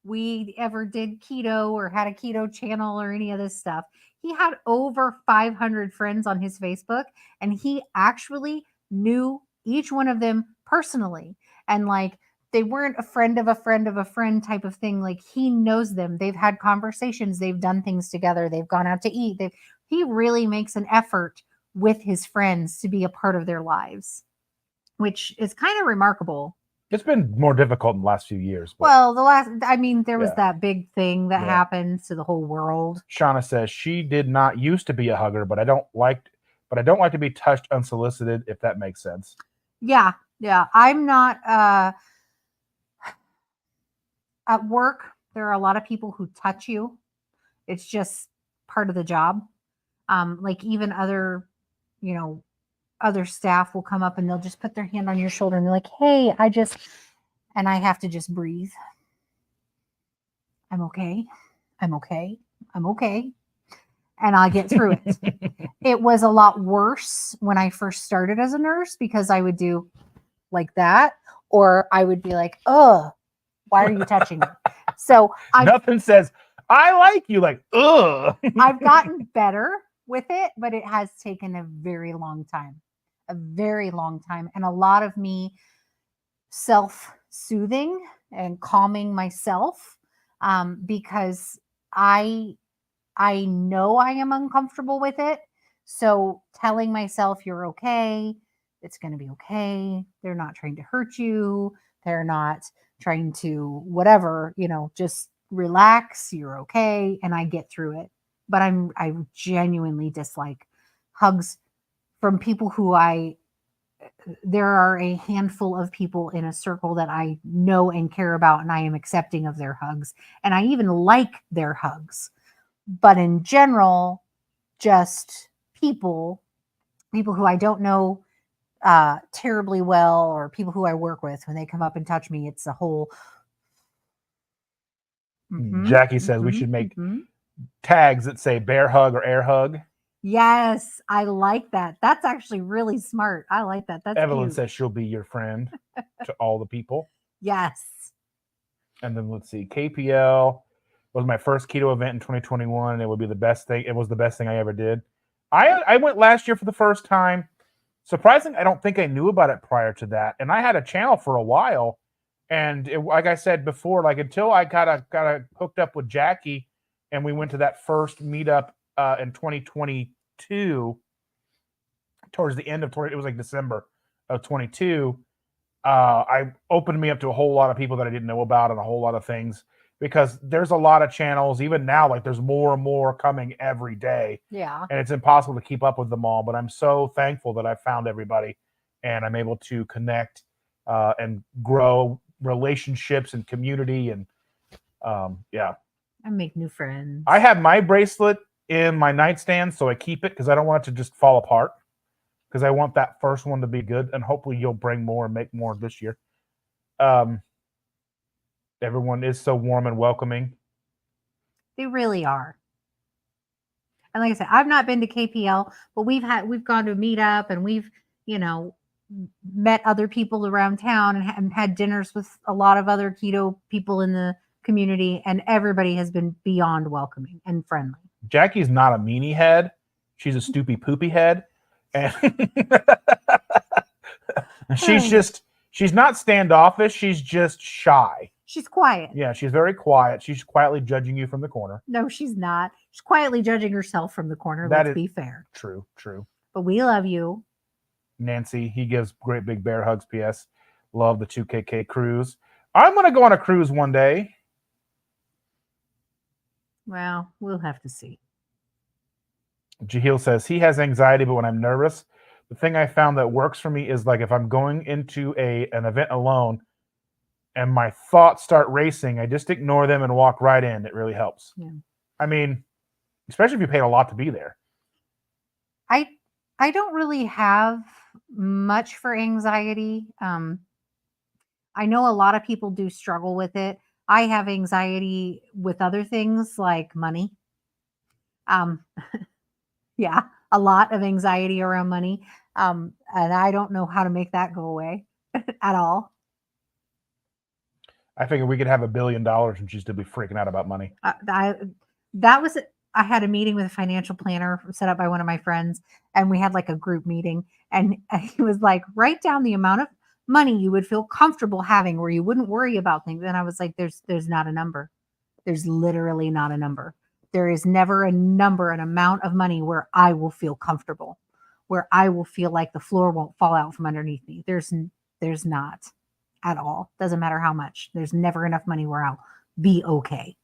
we ever did keto or had a keto channel or any of this stuff, he had over 500 friends on his Facebook, and he actually knew each one of them personally. And like, they weren't a friend of a friend of a friend type of thing. Like, he knows them. They've had conversations. They've done things together. They've gone out to eat. He really makes an effort with his friends to be a part of their lives, which is kind of remarkable. It's been more difficult in the last few years. Well, there was that big thing that happened to the whole world. Shauna says she did not used to be a hugger, but I don't like to be touched unsolicited, if that makes sense. Yeah. I'm not at work. There are a lot of people who touch you. It's just part of the job. Like even other staff will come up and they'll just put their hand on your shoulder and they're like, "Hey, and I have to just breathe. I'm okay. I'm okay. I'm okay." And I'll get through it. It was a lot worse when I first started as a nurse because I would do like that, or I would be like, "Oh, why are you touching me?" So nothing says I like you like, ugh. I've gotten better with it, but it has taken a very long time. And a lot of me self-soothing and calming myself because I know I am uncomfortable with it. So telling myself, "You're okay. It's going to be okay. They're not trying to hurt you. They're not trying to whatever, just relax. You're okay." And I get through it. But I genuinely dislike hugs from people who there are a handful of people in a circle that I know and care about, and I am accepting of their hugs. And I even like their hugs. But in general, just people who I don't know terribly well, or people who I work with, when they come up and touch me, it's a whole. Jackie says we should make tags that say bear hug or air hug. Yes, I like that. That's actually really smart. I like that. That's Evelyn cute. says she'll be your friend to all the people. Yes. And then let's see. KPL was my first keto event in 2021. And it would be the best thing. It was the best thing I ever did. I went last year for the first time. Surprising, I don't think I knew about it prior to that. And I had a channel for a while. And like I said before, like until I got hooked up with Jackie and we went to that first meetup in 2022, towards the end of it was like December of 22. I opened me up to a whole lot of people that I didn't know about and a whole lot of things, because there's a lot of channels even now, like there's more and more coming every day. Yeah. And it's impossible to keep up with them all, but I'm so thankful that I found everybody and I'm able to connect and grow relationships and community. And and make new friends. I have my bracelet in my nightstand, so I keep it because I don't want it to just fall apart, because I want that first one to be good, and hopefully you'll bring more and make more this year. Everyone is so warm and welcoming. They really are. And like I said, I've not been to KPL, but we've gone to a meetup and we've, met other people around town and had dinners with a lot of other keto people in the community, and everybody has been beyond welcoming and friendly. Jackie's not a meanie head. She's a stoopy poopy head. And she's not standoffish. She's just shy. She's quiet. Yeah, she's very quiet. She's quietly judging you from the corner. No, she's not. She's quietly judging herself from the corner. Let's be fair. True. But we love you. Nancy, he gives great big bear hugs. P.S. Love the 2KK cruise. I'm going to go on a cruise one day. Well, we'll have to see. Jahil says he has anxiety, but when I'm nervous, the thing I found that works for me is like if I'm going into an event alone and my thoughts start racing, I just ignore them and walk right in. It really helps. Yeah. I mean, especially if you paid a lot to be there. I don't really have much for anxiety. I know a lot of people do struggle with it. I have anxiety with other things like money. Yeah, a lot of anxiety around money. And I don't know how to make that go away at all. I figured we could have $1 billion and she'd still be freaking out about money. I had a meeting with a financial planner set up by one of my friends, and we had like a group meeting, and he was like, write down the amount of money you would feel comfortable having where you wouldn't worry about things. And I was like, there's not a number. There's literally not a number. There is never a number, an amount of money where I will feel comfortable, where I will feel like the floor won't fall out from underneath me. There's not at all. Doesn't matter how much. There's never enough money where I'll be okay.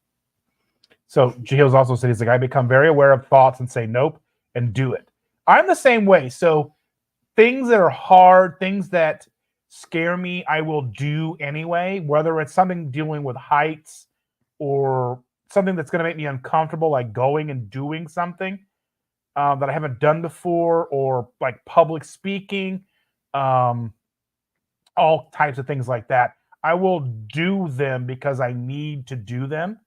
So Jahil's also said, he's like, I become very aware of thoughts and say nope and do it. I'm the same way. So things that are hard, things that scare me, I will do anyway, whether it's something dealing with heights or something that's going to make me uncomfortable, like going and doing something that I haven't done before, or like public speaking, all types of things like that. I will do them because I need to do them.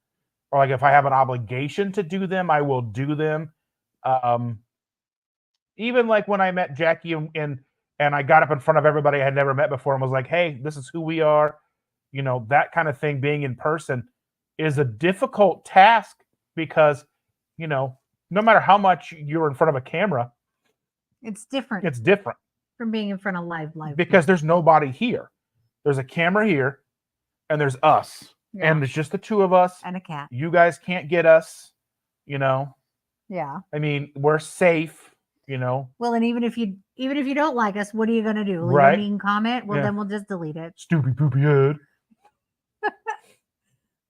Or like if I have an obligation to do them, I will do them. Even like when I met Jackie and I got up in front of everybody I had never met before and was like, hey, this is who we are. That kind of thing, being in person is a difficult task because, no matter how much you're in front of a camera, it's different. It's different from being in front of live because there's nobody here. There's a camera here and there's us. Yeah. And it's just the two of us and a cat. You guys can't get us, Yeah. I mean, we're safe, Well, and even if you don't like us, what are you going to do? Leave a mean comment? Well, then we'll just delete it. Stupid poopy head.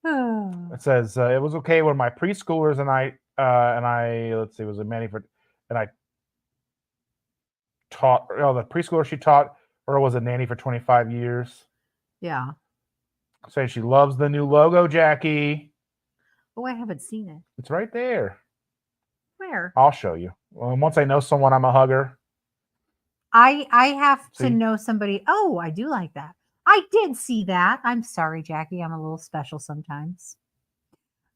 It says it was okay when my preschoolers and I let's see, it was a Mannyford, and I taught. The preschooler she taught, or was a nanny for 25 years. Yeah. Saying she loves the new logo, Jackie. Oh, I haven't seen it. It's right there. Where? I'll show you. Well, once I know someone, I'm a hugger. I have to know somebody. Oh, I do like that. I did see that. I'm sorry, Jackie. I'm a little special sometimes.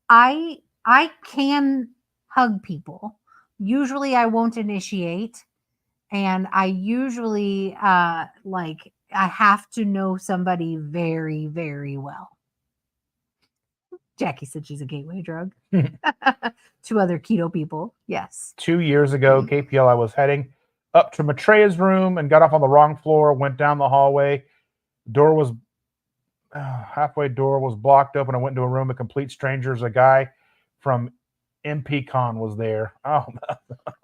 I can hug people. Usually I won't initiate. And I usually I have to know somebody very, very well. Jackie said she's a gateway drug to other keto people. Yes. 2 years ago, KPL, I was heading up to Matreya's room and got off on the wrong floor, went down the hallway. Door was halfway door was blocked open. I went into a room of complete strangers. A guy from MPCon was there. Oh, okay.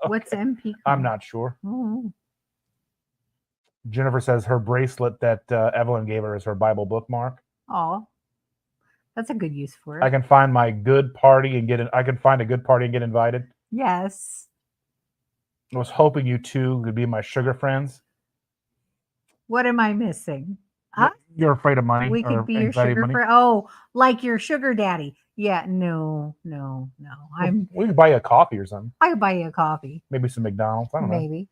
What's MPCon? I'm not sure. Oh. Jennifer says her bracelet that Evelyn gave her is her Bible bookmark. Oh, that's a good use for it. I can find my good party and I can find a good party and get invited. Yes. I was hoping you two could be my sugar friends. What am I missing? You're afraid of money. We could be your sugar friend. Oh, like your sugar daddy. Yeah, no. We could buy you a coffee or something. I could buy you a coffee. Maybe some McDonald's. I don't know. Maybe.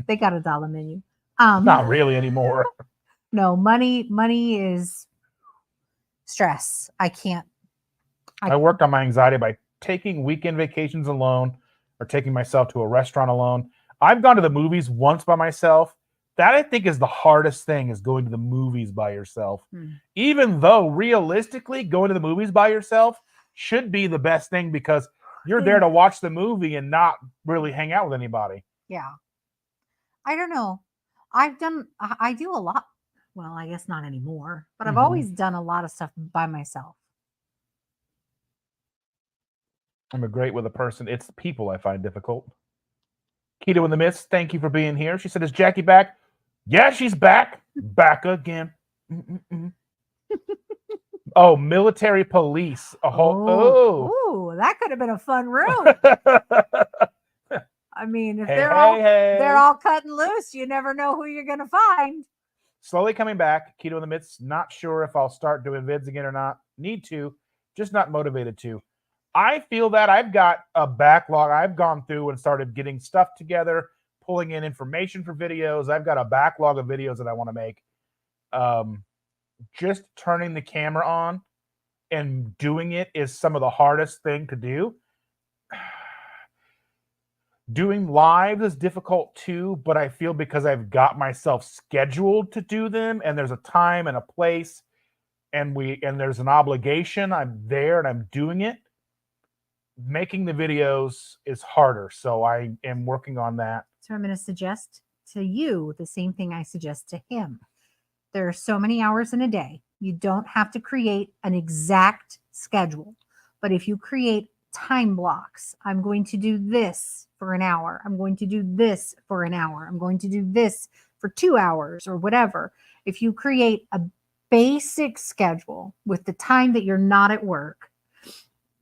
They got $1 menu. Not really anymore. No, money is stress. I can't. I worked on my anxiety by taking weekend vacations alone or taking myself to a restaurant alone. I've gone to the movies once by myself. That I think is the hardest thing, is going to the movies by yourself. Even though realistically going to the movies by yourself should be the best thing, because you're there to watch the movie and not really hang out with anybody. Yeah. I don't know. I do a lot. Well, I guess not anymore, but I've always done a lot of stuff by myself. I'm great with a person. It's the people I find difficult. Keto in the Midst, thank you for being here. She said, is Jackie back? Yeah, she's back. Back again. Oh, military police. Oh, that could have been a fun room. I mean, if they're all cutting loose, you never know who you're gonna find. Slowly coming back. Keto in the Midst. Not sure if I'll start doing vids again or not. Need to, just not motivated to. I feel that I've got a backlog. I've gone through and started getting stuff together, pulling in information for videos. I've got a backlog of videos that I want to make. Just turning the camera on and doing it is some of the hardest thing to do. Doing lives is difficult too, but I feel because I've got myself scheduled to do them, and there's a time and a place, and there's an obligation. I'm there and I'm doing it. Making the videos is harder, so I am working on that. So I'm going to suggest to you the same thing I suggest to him. There are so many hours in a day. You don't have to create an exact schedule, but if you create time blocks, I'm going to do this for an hour. I'm going to do this for an hour. I'm going to do this for 2 hours or whatever. If you create a basic schedule with the time that you're not at work,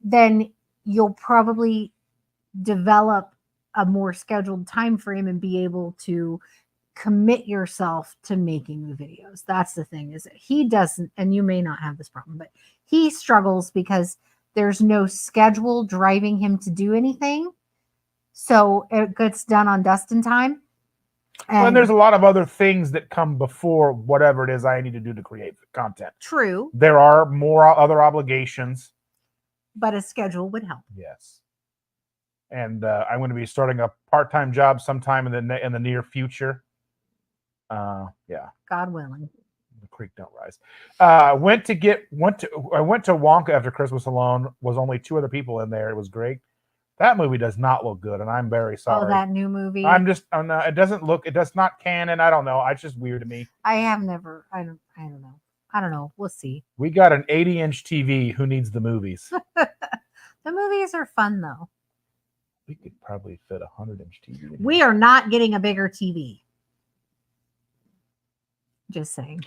then you'll probably develop a more scheduled time frame and be able to commit yourself to making the videos. That's the thing, is that he doesn't, and you may not have this problem, but he struggles because there's no schedule driving him to do anything. So it gets done on Dustin time. And there's a lot of other things that come before whatever it is I need to do to create content. True. There are more other obligations. But a schedule would help. Yes. And I'm going to be starting a part-time job sometime in the near future. Yeah. God willing. The creek don't rise. I went to Wonka after Christmas alone. Was only 2 other people in there. It was great. That movie does not look good, and I'm very sorry. Oh, that new movie. It doesn't look. It does not canon. I don't know. It's just weird to me. I don't know. I don't know. We'll see. We got an 80-inch TV. Who needs the movies? The movies are fun, though. We could probably fit a 100-inch TV. We are not getting a bigger TV. Just saying.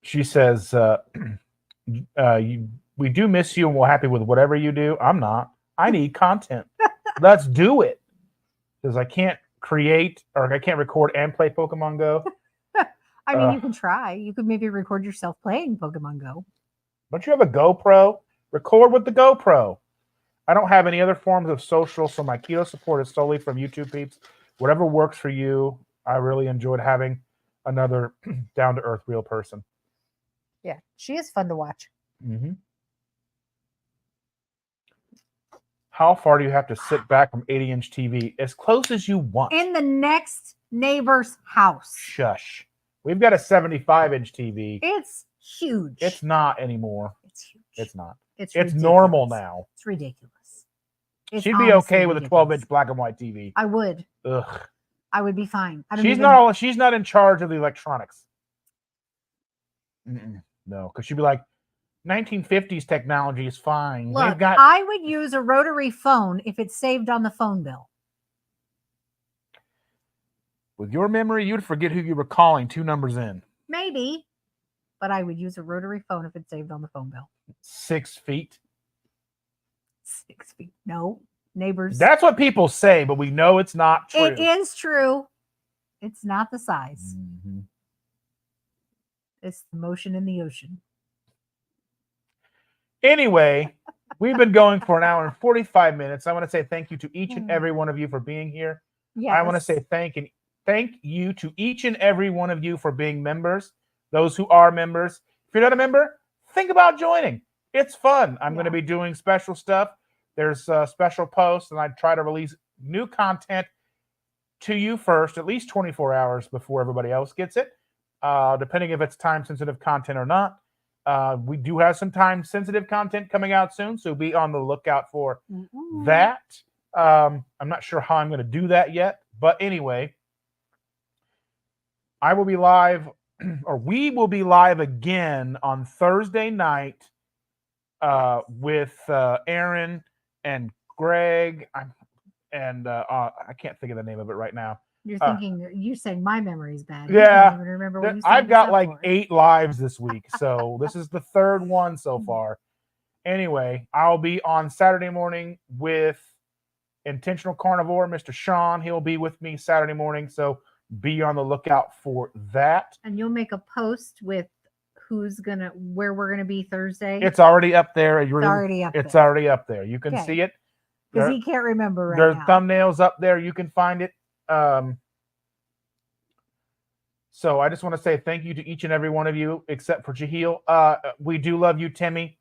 She says, we do miss you, and we're happy with whatever you do. I'm not. I need content. Let's do it. Because I can't create, or I can't record and play Pokemon Go. I mean, you can try. You could maybe record yourself playing Pokemon Go. Don't you have a GoPro? Record with the GoPro. I don't have any other forms of social, so my keto support is solely from YouTube peeps. Whatever works for you. I really enjoyed having another down-to-earth real person. Yeah, she is fun to watch. Mm-hmm. How far do you have to sit back from 80-inch TV? As close as you want. In the next neighbor's house. Shush. We've got a 75-inch TV. It's huge. It's not anymore. It's huge. It's not. It's normal now. It's ridiculous. She'd be okay with a 12-inch black and white TV. I would. Ugh. I would be fine. She's not in charge of the electronics. No, because she'd be like, 1950s technology is fine. Look, I would use a rotary phone if it's saved on the phone bill. With your memory, you'd forget who you were calling 2 numbers in. Maybe, but I would use a rotary phone if it's saved on the phone bill. 6 feet? 6 feet. No, neighbors. That's what people say, but we know it's not true. It is true. It's not the size. Mm-hmm. It's the motion in the ocean. Anyway, we've been going for an hour and 45 minutes. I want to say thank you to each and every one of you for being here. Yes. I want to say thank you to each and every one of you for being members, those who are members. If you're not a member, think about joining. It's fun. I'm going to Yeah. be doing special stuff. There's special posts, and I try to release new content to you first, at least 24 hours before everybody else gets it, depending if it's time-sensitive content or not. We do have some time-sensitive content coming out soon, so be on the lookout for that. I'm not sure how I'm going to do that yet, but anyway, I will be live, or we will be live again on Thursday night with Aaron and Greg. I can't think of the name of it right now. You're thinking, you're saying my memory's bad. Yeah. You can't even remember what you I've signed us got up like for. 8 lives this week, so this is the third one so far. Anyway, I'll be on Saturday morning with Intentional Carnivore, Mr. Sean. He'll be with me Saturday morning, so be on the lookout for that. And you'll make a post with where we're gonna be Thursday. It's already up there. It's already up there. It's already up there. You can Okay. see it. Because he can't remember right There's now. thumbnails up there. You can find it. So I just want to say thank you to each and every one of you, except for Jaheel. We do love you, Timmy.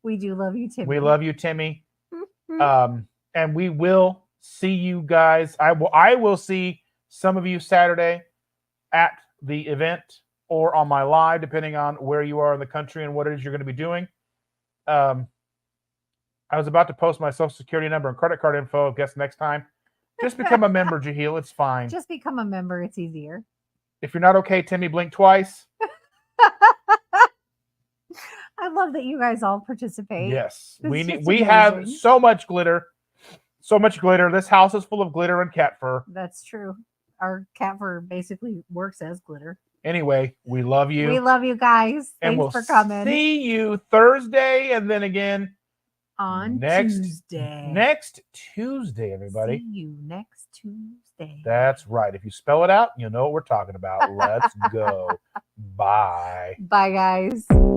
We do love you, Timmy. We love you, Timmy. And we will see you guys. I will see some of you Saturday at the event or on my live, depending on where you are in the country and what it is you're going to be doing. I was about to post my social security number and credit card info. I guess next time. Just become a member, Jaheel. It's fine. Just become a member. It's easier. If you're not okay, Timmy, blink twice. I love that you guys all participate. Yes. It's We have so much glitter. So much glitter. This house is full of glitter and cat fur. That's true. Our cat fur basically works as glitter. Anyway, we love you. We love you guys. And Thanks for coming. See you Thursday and then again on Tuesday. Next Tuesday, everybody. See you next Tuesday. That's right. If you spell it out, you'll know what we're talking about. Let's go. Bye. Bye, guys.